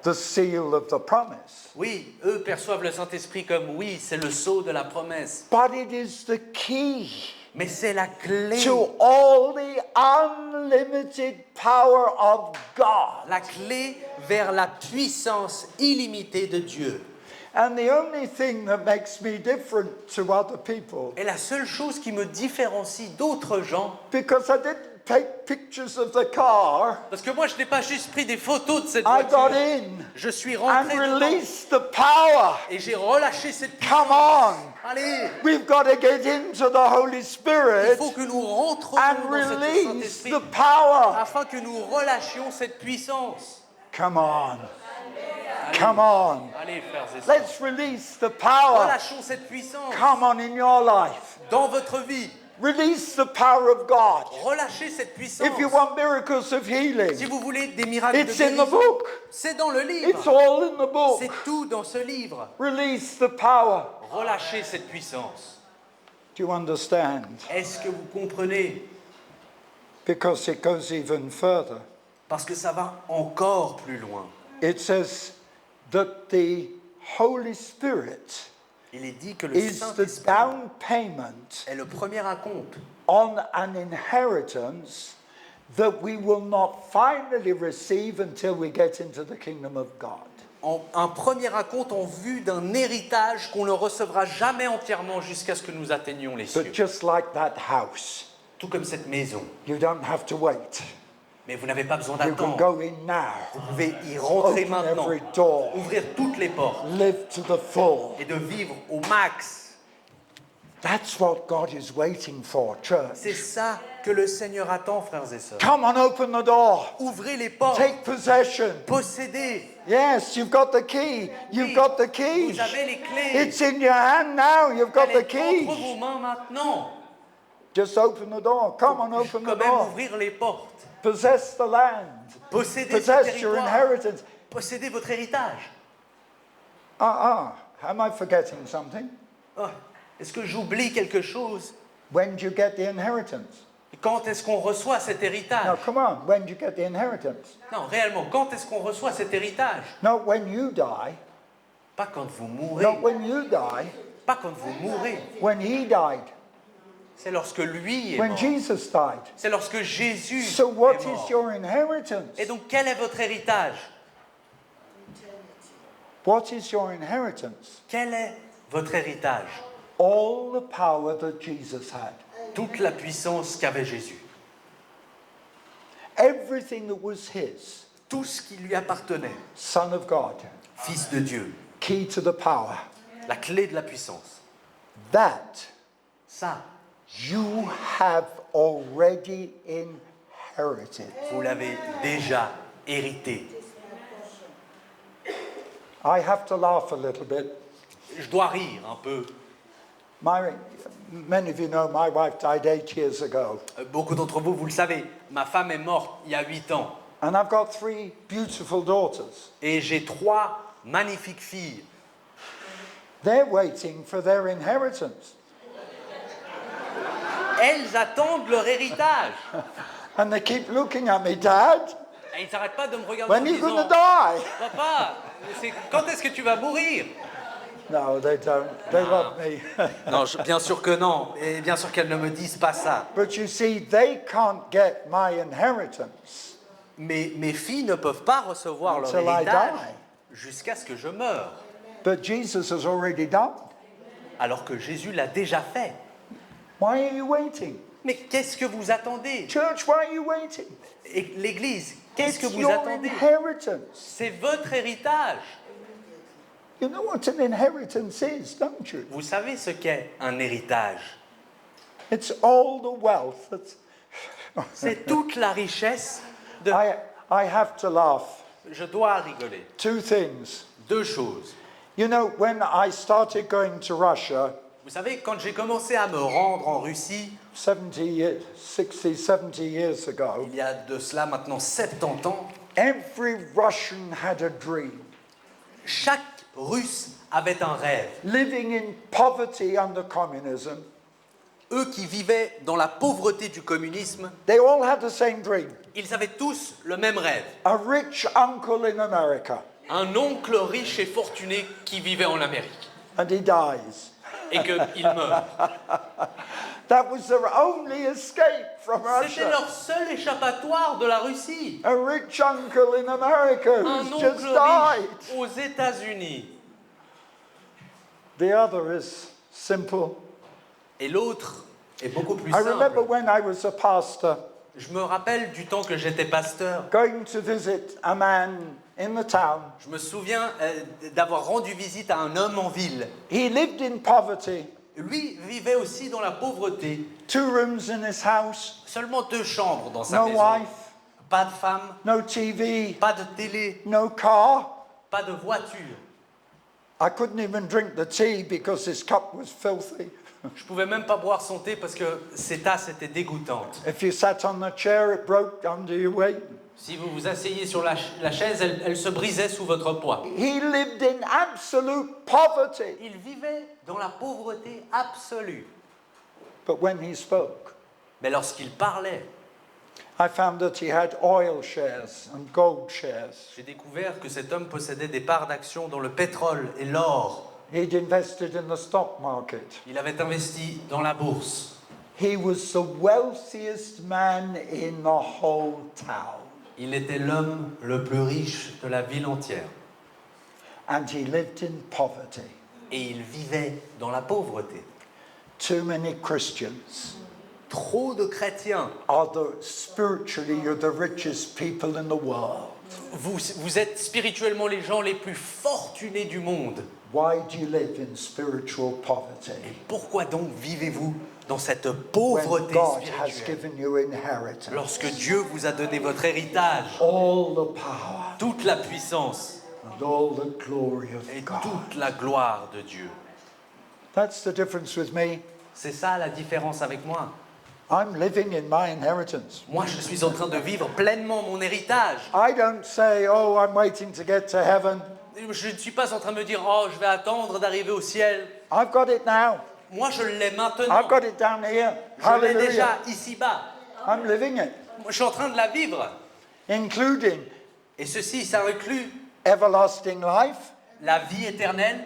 The seal of the promise. Oui, eux perçoivent le Saint-Esprit comme oui, c'est le sceau de la promesse. But it is the key Mais c'est la clé. to all the unlimited power of God. La clé vers la puissance illimitée de Dieu. And the only thing that makes me different to other people, Et la seule chose qui me différencie d'autres gens, because I didn't take pictures of the car, parce que moi je n'ai pas juste pris des photos de cette I got voiture, in je suis and rentré dedans released the power. et j'ai relâché cette Come puissance. on. Allez, We've got to get into the Holy il Spirit faut que nous rentrons and dans cet release Saint-Esprit the power. afin que nous relâchions cette puissance. Come on. Come on. Allez, frères et sœurs, Let's release the power. relâchons cette puissance Come on in your life. dans votre vie. Release the power of God. Relâchez cette puissance. If you want miracles of Si healing, vous voulez des miracles it's de in the guérison, book. c'est dans le It's livre. all in the book. C'est tout dans ce livre. Release the power. Relâchez cette puissance. Do you understand? Est-ce que vous comprenez? Because it goes even further. Parce que ça va encore plus loin. It says that the Holy Spirit Il est dit que le is the Saint-Esprit down payment est le premier acompte on an inheritance that we will not finally receive until we get into the kingdom of God. un premier acompte en vue d'un héritage qu'on ne recevra jamais entièrement jusqu'à ce que nous atteignions les cieux. But just like that house, Tout comme cette maison. you don't have to wait. Mais vous n'avez pas besoin You can d'attendre. go in now, Vous pouvez y rentrer open maintenant, every door, ouvrir toutes les portes live to the full. et de vivre au max. That's what God is waiting for, church. C'est ça que le Seigneur attend, frères et sœurs. Come on, open the door. Ouvrez les portes, Take possession. possédez. Yes, you've got the key. You've got the keys. Vous avez les clés. It's in your hand now. You've got Elle the est entre keys. vos mains maintenant. Just open the door. Come on, open the Quand même door. ouvrir les portes. Possess the land. Possédez ce Possess your territoire. inheritance. Possédez votre héritage. Am I forgetting something? Oh, est-ce que j'oublie quelque chose? When do you get the inheritance? Quand est-ce qu'on reçoit cet Now, héritage? come on. When do you get the inheritance? Non, réellement, quand est-ce qu'on reçoit cet héritage? Not when you die. Pas quand vous mourrez. Not when you die. Pas quand vous mourrez. When he died. C'est lorsque lui est When mort. Jesus died. C'est lorsque Jésus So what est mort. is your inheritance? Et donc, quel est votre héritage? What is your inheritance? Quel est votre héritage? All the power that Jesus had. Toute la puissance qu'avait Jésus. Everything that was his tout ce qui lui appartenait. Son of God, Fils de Dieu, key to the power. la clé de la puissance. That Ça, you have already inherited. vous l'avez déjà hérité. I have to laugh a little bit. Je dois rire un peu. Many of you know my wife died 8 years ago. Beaucoup d'entre vous, vous le savez, ma femme est morte il y a 8 ans. And I've got 3 beautiful daughters. Et j'ai 3 magnifiques filles. They're waiting for their inheritance. Elles attendent leur héritage. And they keep looking at me, Dad, Et ils n'arrêtent pas de me regarder when en are you going to disant die? « Papa, quand est-ce que tu vas mourir ?» No, they don't. They love me. Non, bien sûr que non. Et bien sûr qu'elles ne me disent pas ça. But you see, they can't get my inheritance Mais mes filles ne peuvent pas recevoir leur until I héritage die. jusqu'à ce que je meure. But Jesus has already done. Alors que Jésus l'a déjà fait. Why are you waiting? Mais qu'est-ce que vous attendez? Church, why are you waiting? Et l'Église, qu'est-ce que It's vous your attendez? inheritance. C'est votre héritage. You know what an inheritance is, don't you? Vous savez ce qu'est un héritage? It's all the wealth that's... C'est toute la richesse de... I have to laugh. Je dois rigoler. 2 things. 2 choses. You know, when I started going to Russia, Vous savez, quand j'ai commencé à me rendre en Russie, 60, 70 years ago, il y a de cela maintenant 70 ans, every Russian had a dream. chaque Russe avait un rêve. Living in poverty under communism, Eux qui vivaient dans la pauvreté du communisme, they all had the same dream. ils avaient tous le même rêve. A rich uncle in America, Un oncle riche et fortuné qui vivait en Amérique and he dies. et qu'il meurt. That was their only escape from C'était Russia. leur seul échappatoire de la Russie. A rich uncle in America Un who's oncle just died. riche aux États-Unis. The other is simple. Et l'autre est beaucoup plus I remember simple. when I was a pastor, Je me rappelle du temps que j'étais pasteur. going to visit a man in the town. Je me souviens d'avoir rendu visite à un homme en ville. He lived in poverty, Lui vivait aussi dans la pauvreté. 2 rooms in his house, Seulement 2 chambres dans sa no maison. wife, Pas de femme, no TV, pas de télé, no car. pas de voiture. I couldn't even drink the tea because his cup was filthy. Je pouvais même pas boire son thé parce que ses tasses étaient dégoûtantes. If you sat on the chair, it broke under your weight. Si vous vous asseyez sur la chaise, elle se brisait sous votre poids. He lived in absolute poverty. Il vivait dans la pauvreté absolue. But when he spoke, Mais lorsqu'il parlait, I found that he had oil shares and gold shares. j'ai découvert que cet homme possédait des parts d'actions dans le pétrole et l'or. He'd invested in the stock market. Il avait investi dans la bourse. He was the wealthiest man in the whole town. Il était l'homme le plus riche de la ville entière. And he lived in poverty. Et il vivait dans la pauvreté. Too many Christians Trop de chrétiens. are spiritually, you're the richest people in the world. Vous êtes spirituellement les gens les plus fortunés du monde. Why do you live in spiritual poverty? Pourquoi donc vivez-vous dans cette When pauvreté God has spirituelle given you inheritance, lorsque Dieu vous a donné votre héritage, all the power toute la puissance and all the glory of et God. toute la gloire de Dieu? That's the difference with me. C'est ça la différence avec moi. I'm living in my inheritance. Moi, je suis en train de vivre pleinement mon héritage. I don't say, oh, I'm waiting to get to heaven. Je ne suis pas en train de me dire, oh, je vais attendre d'arriver au ciel. I've got it now. Moi, je l'ai maintenant. I've got it down here. Je l'ai Hallelujah. déjà ici-bas. I'm living it, Moi, je suis en train de la vivre. including Et ceci, ça inclut everlasting life. la vie éternelle.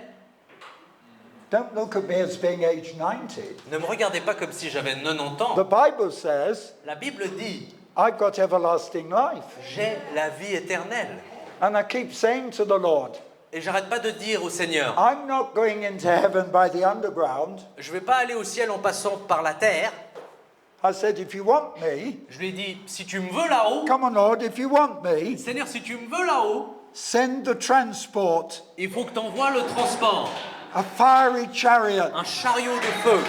Don't look at me as being age 90. Ne me regardez pas comme si j'avais 90 ans. The Bible says, La Bible dit, I've got everlasting life. j'ai la vie éternelle. And I keep saying to the Lord, Et j'arrête pas de dire au Seigneur, I'm not going into heaven by the underground. je vais pas aller au ciel en passant par la terre. I said, if you want me, Je lui ai dit, si tu me veux là-haut, come on, Lord, if you want me, Seigneur, si tu me veux là-haut, send the transport, il faut que tu envoies le transport, a fiery chariot. un chariot de feu.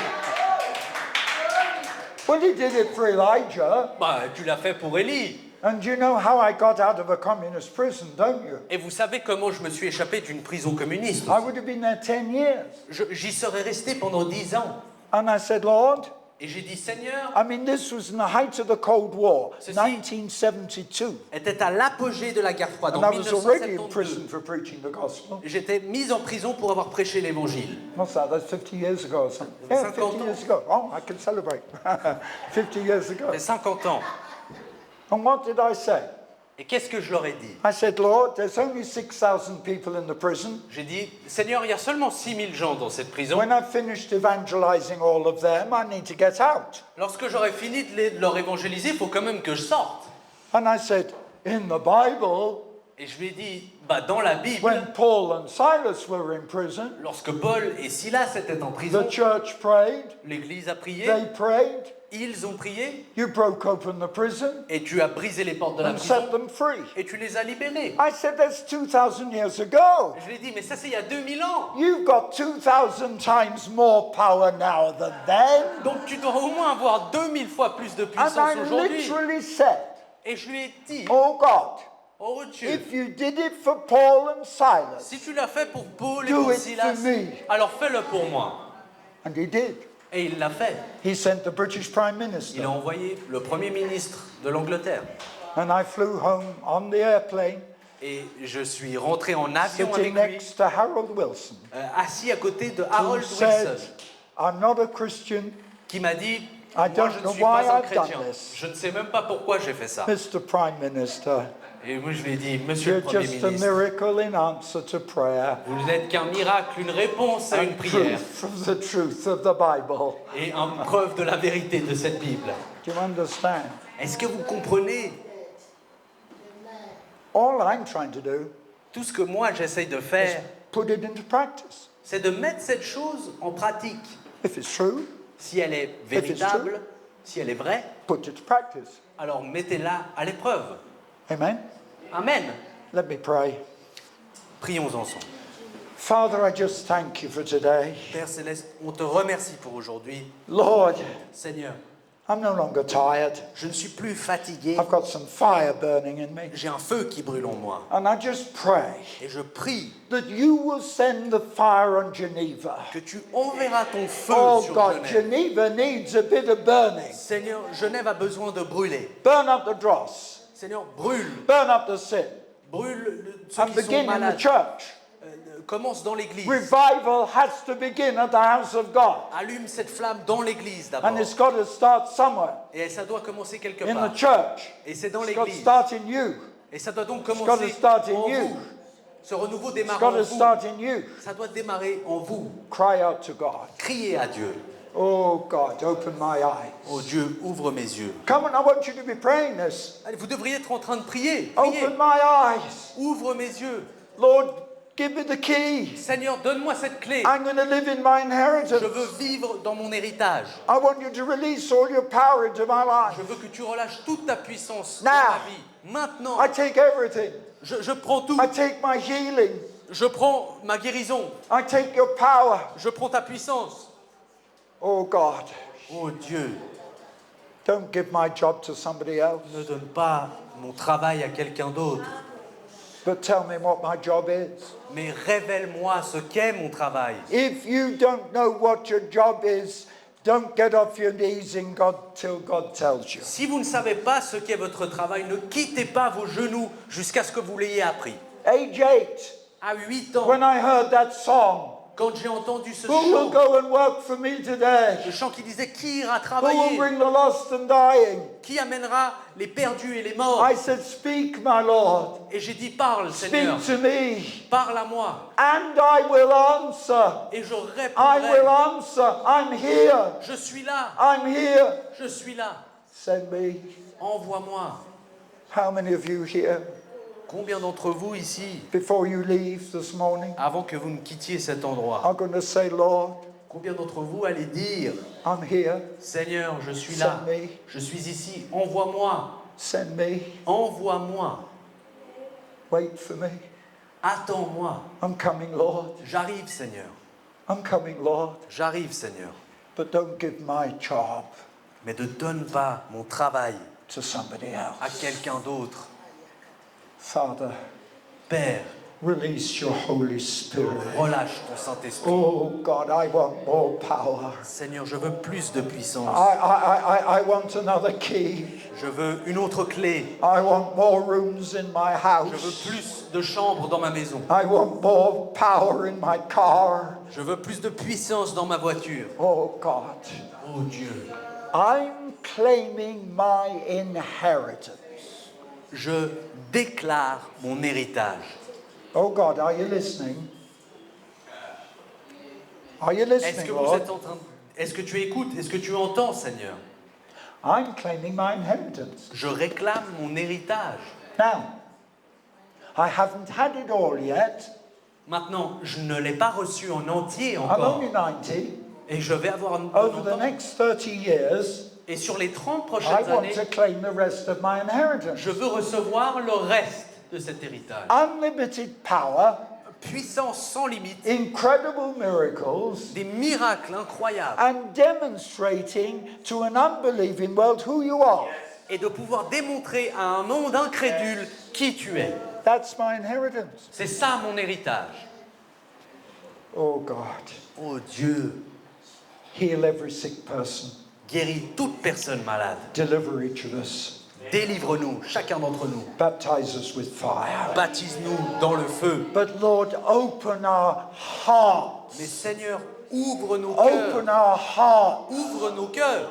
Well, he did it for Elijah. Bah, tu l'as fait pour Élie. And you know how I got out of a communist prison, don't you? Et vous savez comment je me suis échappé d'une prison communiste? I would have been there 10 years. J'y serais resté pendant 10 ans. And I said, Lord, Et j'ai dit, Seigneur, I mean, this was in the height of the Cold War, Ceci- 1972. était à l'apogée de la guerre froide And en I was already in 1972. prison for preaching the gospel. J'étais mis en prison pour avoir prêché l'évangile. What's that? That's 50 years ago or something. Yeah, 50 50 years ago. Oh, I can celebrate. 50 years ago. Ça fait 50 ans. And what did I say? Et qu'est-ce que je leur ai dit? I said, Lord, there's only 6,000 people in the prison. J'ai dit, Seigneur, il y a seulement 6000 gens dans cette prison. When I've finished evangelizing all of them, I need to get out. Lorsque j'aurai fini de leur évangéliser, il faut quand même que je sorte. And I said, in the Bible, Et je lui ai dit, bah, dans la Bible, when Paul and Silas were in prison, lorsque Paul et Silas étaient en prison, the church prayed, l'Église a prié, they prayed, ils ont prié, you broke open the prison et tu as brisé les portes de la and set prison, them free. et tu les as libérés. I said, that's 2,000 years ago. Je lui ai dit, mais ça c'est il y a 2000 ans. You've got 2,000 times more power now than then. Donc tu dois au moins avoir 2000 fois plus de And puissance I aujourd'hui. literally said, Et je lui ai dit, oh God, oh Dieu, if you did it for Paul and Silas, si tu l'as fait pour Paul et Do pour it Silas, for me. alors fais-le pour moi. and he did. Et il l'a fait. He sent the British Prime Il Minister. a envoyé le Premier ministre de l'Angleterre. And I flew home on the airplane, Et je suis rentré en avion sitting avec lui, next to Harold Wilson, assis à côté de who Harold said, Wilson, I'm not a Christian, qui m'a dit, I moi don't je ne know suis why pas un I've done chrétien. this. Je ne sais même pas pourquoi j'ai fait ça. Mr. Prime Minister. Et moi je lui ai dit, Monsieur le You're Premier just a ministre, miracle in answer to prayer. vous n'êtes qu'un miracle, une réponse à une And prière proof of the truth of the Bible. et une preuve de la vérité de cette Bible. Do you understand? Est-ce que vous comprenez All I'm trying to do tout ce que moi j'essaye de is faire, put it into practice. c'est de mettre cette chose en pratique. If it's true, Si elle est véritable, si elle est vraie, put it to practice. alors mettez-la à l'épreuve. Amen? Amen. Let me pray. Prions ensemble. Father, I just thank you for today. Père Céleste, on te remercie pour aujourd'hui. Lord, Seigneur, I'm no longer tired. je ne suis plus fatigué. I've got some fire burning in me. J'ai un feu qui brûle en moi. And I just pray Et je prie that you will send the fire on Geneva. que tu enverras ton feu Oh sur God, Genève. Geneva needs a bit of burning. Seigneur, Genève a besoin de brûler. Burn up the dross. Seigneur, brûle. Burn up the sin. Brûle ceux And qui sont begin in the malades. church. Commence dans l'église. Revival has to begin at the house of God. Allume cette flamme dans l'église And d'abord. it's got to start somewhere. Et ça doit commencer quelque In part. the church. Et c'est dans It's got to l'église. start in you. Et ça doit donc got to commencer start in en you. vous. Ce renouveau It's démarre got en to vous. start in you. Ça doit démarrer en vous. Cry out to God. Criez à Dieu. Oh God, open my eyes. Oh Dieu, ouvre mes yeux. Come on, I want you to be praying this. Allez, vous devriez être en train de prier. Priez. Open my eyes. Ouvre mes yeux. Lord, give me the key. Seigneur, donne-moi cette clé. I'm going to live in my Je inheritance. veux vivre dans mon héritage. I want you to release all your power into my life. Je veux que tu relâches toute ta puissance Now. dans ma vie. Maintenant, I take everything. je prends tout. I take my healing. Je prends ma guérison. I take your power. Je prends ta puissance. Oh God, Oh Dieu, don't give my job to somebody else, ne donne pas mon travail à quelqu'un d'autre, but tell me what my job is. mais révèle-moi ce qu'est mon travail. If you don't know what your job is, don't get off your knees in God till God tells you. Si vous ne savez pas ce qu'est votre travail, ne quittez pas vos genoux jusqu'à ce que vous l'ayez appris. Age 8, À 8 ans, when I heard that song, quand j'ai entendu ce who will chant, go and work for me today? le chant qui disait qui ira Who will travailler, bring the lost and dying? qui amènera les perdus et les morts. I said, speak, my Lord. Et j'ai dit parle Seigneur, Speak to me, parle à moi and I will answer. et je I will répondrai. answer. I'm here. Je suis là, I'm here. je suis là. Send me. Envoie-moi. How many of you here, Combien d'entre vous ici, before you leave this morning, avant que vous ne quittiez cet endroit, are going to say, Lord, Combien d'entre vous allez dire, I'm here, Seigneur, je suis là, send me, je suis ici, envoie-moi, send me, envoie-moi, wait for me. attends-moi, I'm coming, Lord. j'arrive Seigneur, I'm coming, Lord. j'arrive Seigneur. But don't give my job Mais ne donne pas mon travail to somebody à else. quelqu'un d'autre. Father, Père, release your Holy Spirit. relâche ton Saint-Esprit. Oh God, I want more power. Seigneur, je veux plus de puissance. I want another key. Je veux une autre clé. I want more rooms in my Je veux house. plus de chambres dans ma maison. I want more power in my car. Je veux plus de puissance dans ma voiture. Oh God, Oh Dieu, I'm claiming my inheritance. je déclare mon héritage. Oh God, are you listening? Are you Est-ce listening, que vous Lord? êtes en train est-ce que tu écoutes? Est-ce que tu entends, Seigneur? I'm claiming my inheritance. Je réclame mon héritage. Now, I haven't had it all yet. Maintenant, je ne l'ai pas reçu en entier I'm encore. only 90. Et je vais avoir un Over the next 30 years, Et sur les 30 I prochaines want années, to claim the rest of my inheritance. je veux recevoir le reste de cet héritage. Unlimited power, Puissance sans limite, incredible miracles, des miracles incroyables, and demonstrating to an unbelieving world who you are. et de pouvoir démontrer à un monde incrédule qui tu es. That's my inheritance. C'est ça mon héritage. Oh God, Oh Dieu, heal every sick person. guéris toute personne malade. Deliver each of us. Délivre-nous, chacun d'entre nous. Baptize us with fire. Baptise-nous dans le feu. But Lord, open our hearts. Mais Seigneur, ouvre nos Open cœurs. our hearts Ouvre nos cœurs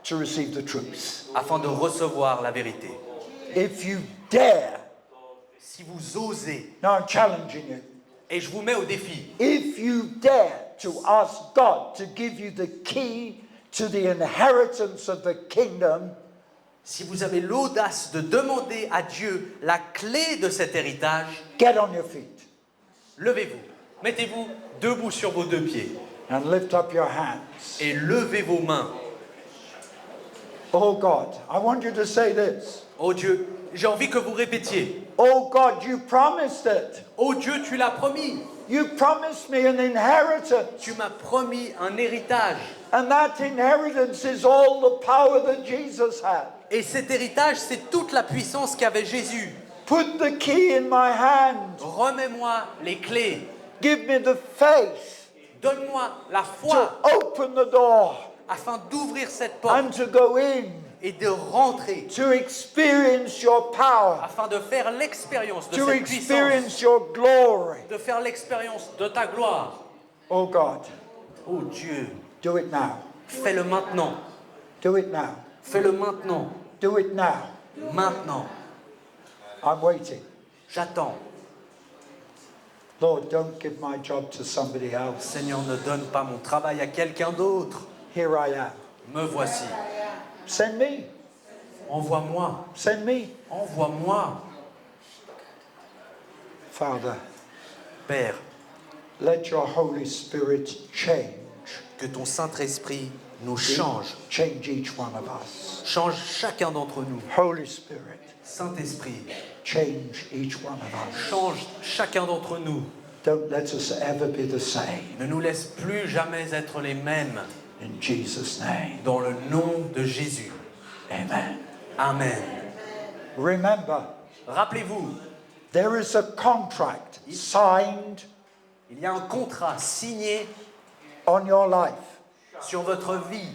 to receive the truth. afin de recevoir la vérité. If you dare, Si vous osez, now I'm challenging you. et je vous mets au défi, If you dare to ask God to give you the key to the inheritance of the kingdom, si vous avez l'audace de demander à Dieu la clé de cet héritage, get on your feet levez-vous. Mettez-vous debout sur vos deux pieds and lift up your hands. et levez vos mains. Oh God, I want you to say this. Oh Dieu, j'ai envie que vous répétiez. Oh God, you promised it. Oh Dieu, tu l'as promis. You promised me an inheritance. Tu m'as promis un héritage. And that inheritance is all the power that Jesus had. Et cet héritage, c'est toute la puissance qu'avait Jésus. Put the key in my hand. Remets-moi les clés. Give me the faith Donne-moi la to foi open the door afin d'ouvrir cette porte and to go in, et de rentrer, to experience your power, afin de faire l'expérience de to cette puissance, experience your glory. de faire l'expérience de ta gloire. Oh God, Oh Dieu, do it now. fais-le maintenant. Do it now. Fais-le maintenant. Do it now. Maintenant. I'm waiting. J'attends. Lord, don't give my job to somebody else. Seigneur, ne donne pas mon travail à quelqu'un d'autre. Here I am. Me voici. Send me. Envoie-moi. Send me. Envoie-moi. Father, Père, let your Holy Spirit change. que ton Saint-Esprit nous change. Change each one of us. Change chacun d'entre nous. Holy Spirit, Saint-Esprit, change each one of us. change chacun d'entre nous. Don't let us ever be the same. Ne nous laisse plus jamais être les mêmes. In Jesus' name. Dans le nom de Jésus. Amen. Amen. Remember, Rappelez-vous, there is a contract signed il y a un contrat signé on your life. sur votre vie.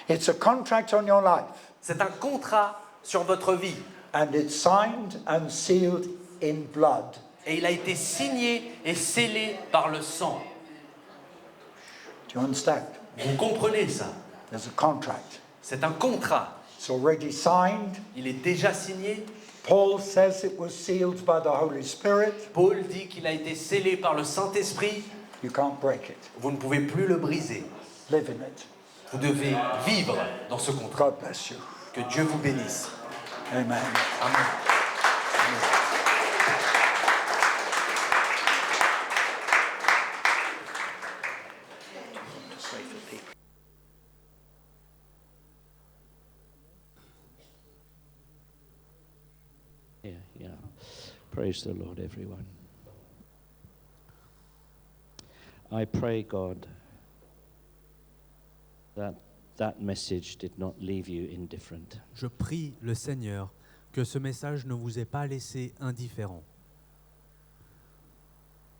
It's a contract on your life. C'est un contrat sur votre vie. And it's signed and sealed in blood. Et il a été signé et scellé par le sang. Do you understand? Vous comprenez ça? There's a contract. C'est un contrat. It's already signed. Il est déjà signé. Paul says it was sealed by the Holy Spirit. Paul dit qu'il a été scellé par le Saint-Esprit. You can't break it. Vous ne pouvez plus le briser. Live in it. Vous devez vivre dans ce contrat. God bless you. Que Dieu vous bénisse. Amen. Amen. Yeah. Praise the Lord, everyone. I pray, God, that message did not leave you indifferent. Je prie le Seigneur que ce message ne vous ait pas laissé indifférent.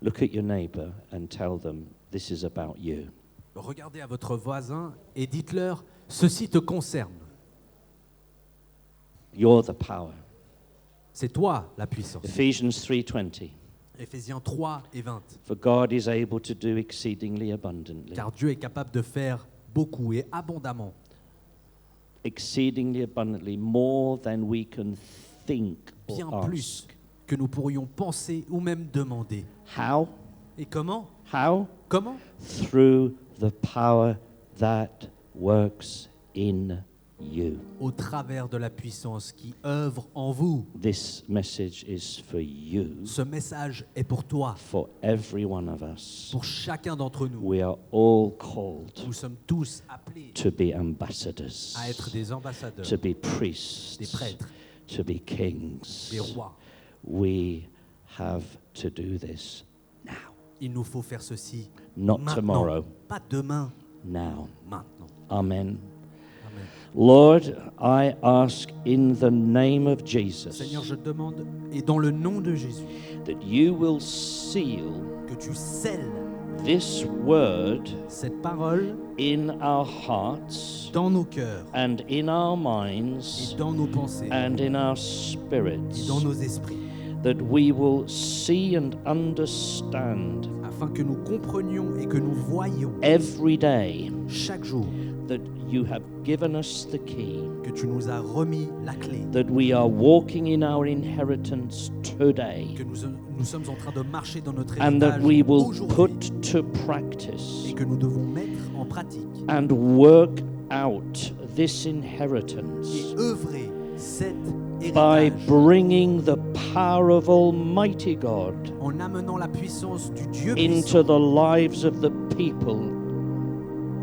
Look at your neighbor and tell them this is about you. Regardez à votre voisin et dites-leur, ceci te concerne. You're the power. C'est toi la puissance. Ephesians 3:20. Éphésiens 3 et 20. For God is able to do exceedingly abundantly. Car Dieu est capable de faire beaucoup et abondamment, Exceedingly abundantly, more than we can think bien or plus ask. que nous pourrions penser ou même demander. How? Et comment? How? Comment? Through the power that works in you. Au travers de la puissance qui œuvre en vous. This message is for you, Ce message est pour toi, for every one of us. pour chacun d'entre nous. We are all called Nous sommes tous appelés to be ambassadors, à être des ambassadeurs, to be priests, des prêtres, to be kings. des rois. We have to do this now. Il nous faut faire ceci Not maintenant, tomorrow, pas demain, now. maintenant. Amen. Amen. Lord, I ask in the name of Jesus Seigneur, je demande, et dans le nom de Jésus, that you will seal que tu scelles this word cette parole in our hearts dans nos cœurs and in our et minds dans nos pensées and in our et spirits, dans nos esprits, that we will see and understand afin que nous comprenions et que nous voyions every day chaque jour that you have given us the key, que tu nous as remis la clé, that we are walking in our inheritance today, que nous sommes en train de marcher dans notre and that héritage we will aujourd'hui put to practice et que nous devons mettre en pratique and work out this et inheritance œuvrer cet by héritage bringing the power of Almighty God en amenant la puissance du Dieu into puissant, the lives of the people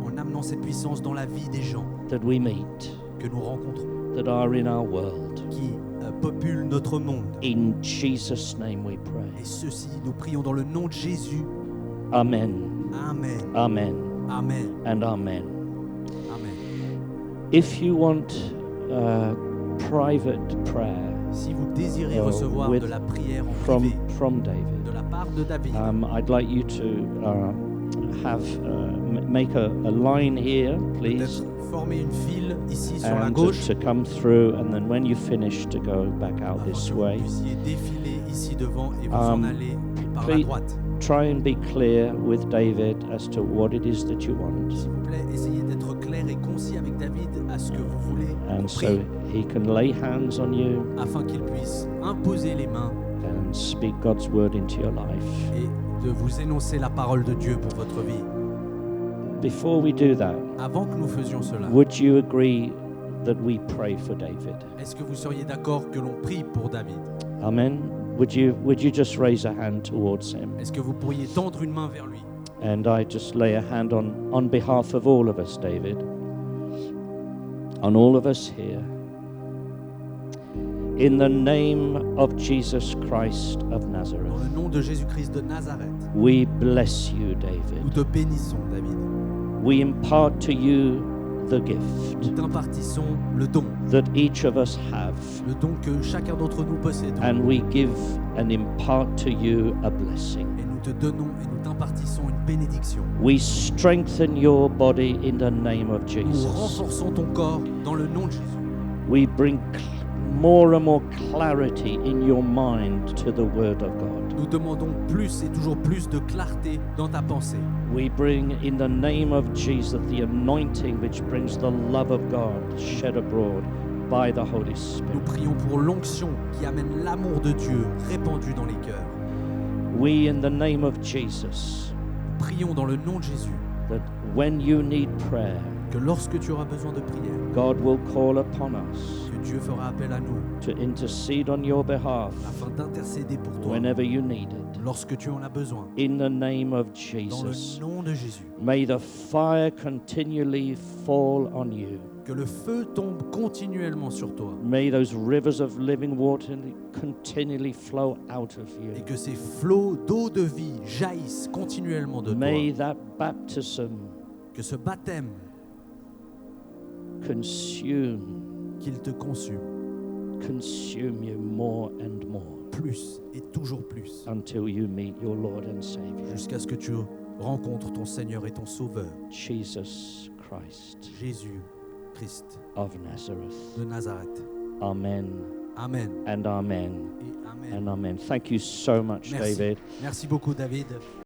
en amenant cette puissance dans la vie des gens that we meet, que nous rencontrons, that are in our world. qui populent notre monde. In Jesus' name we pray. Et ceci, nous prions dans le nom de Jésus. Amen, Amen, amen, amen, and amen. amen. If you want private prayer Si vous désirez Oh, recevoir with- de la prière en privé from David, de la part de David, I'd like you to make a line here, please, peut-être former une file ici sur la and gauche, to come through, and then when you finish, to go back out afin this que way. vous puissiez défiler ici devant et vous en aller par la please- droite. Try and be clear with David as to what it is that you want, S'il vous plaît, essayez d'être clair et concis avec David à ce que vous voulez and qu'on so prie, he can lay hands on you afin qu'il puisse imposer les mains and speak God's word into your life. et de vous énoncer la parole de Dieu pour votre vie. Before we do that, Avant que nous faisions cela, would you agree that we pray for David? est-ce que vous seriez d'accord que l'on prie pour David? Amen. Would you just raise a hand towards him? Est-ce que vous pourriez tendre une main vers lui? And I just lay a hand on behalf of all of us, David, on all of us here. In the name of Jesus Christ of Dans Nazareth, le nom de Jésus-Christ de Nazareth, we bless you, nous David. te bénissons, David. We impart to you the Nous gift t'impartissons le don, that each of us have, le don que chacun d'entre nous possède. and we give and impart to you a blessing. Et nous te donnons et nous t'impartissons une bénédiction. We strengthen your body in the name of Nous Jesus. renforçons ton corps dans le nom de Jésus. We bring more and more clarity in your mind to the Word of God. Nous demandons plus et toujours plus de clarté dans ta pensée. We bring in the name of Jesus the anointing which brings the love of God shed abroad by the Holy Nous Spirit. prions pour l'onction qui amène l'amour de Dieu répandu dans les cœurs. We, in the name of Jesus, Nous prions dans le nom de Jésus that when you need prayer, que lorsque tu auras besoin de prière, God will call upon us que Dieu fera appel à nous to intercede on your behalf afin d'intercéder pour toi whenever you need it. lorsque tu en as besoin. In the name of Dans Jesus. le nom de Jésus, May the fire continually fall on you. que le feu tombe continuellement sur toi May those rivers of living water continually flow out of et you. que ces flots d'eau de vie jaillissent continuellement de May toi. that baptism Que ce baptême, consume qu'il te consume you more and more plus et toujours plus until you meet your Lord and Savior, jusqu'à ce que tu rencontres ton Seigneur et ton Sauveur, Jesus Christ Jésus Christ of Nazareth. de Nazareth. Amen Amen and amen et Amen. and amen. Thank you so much, Merci. David. Merci beaucoup, David.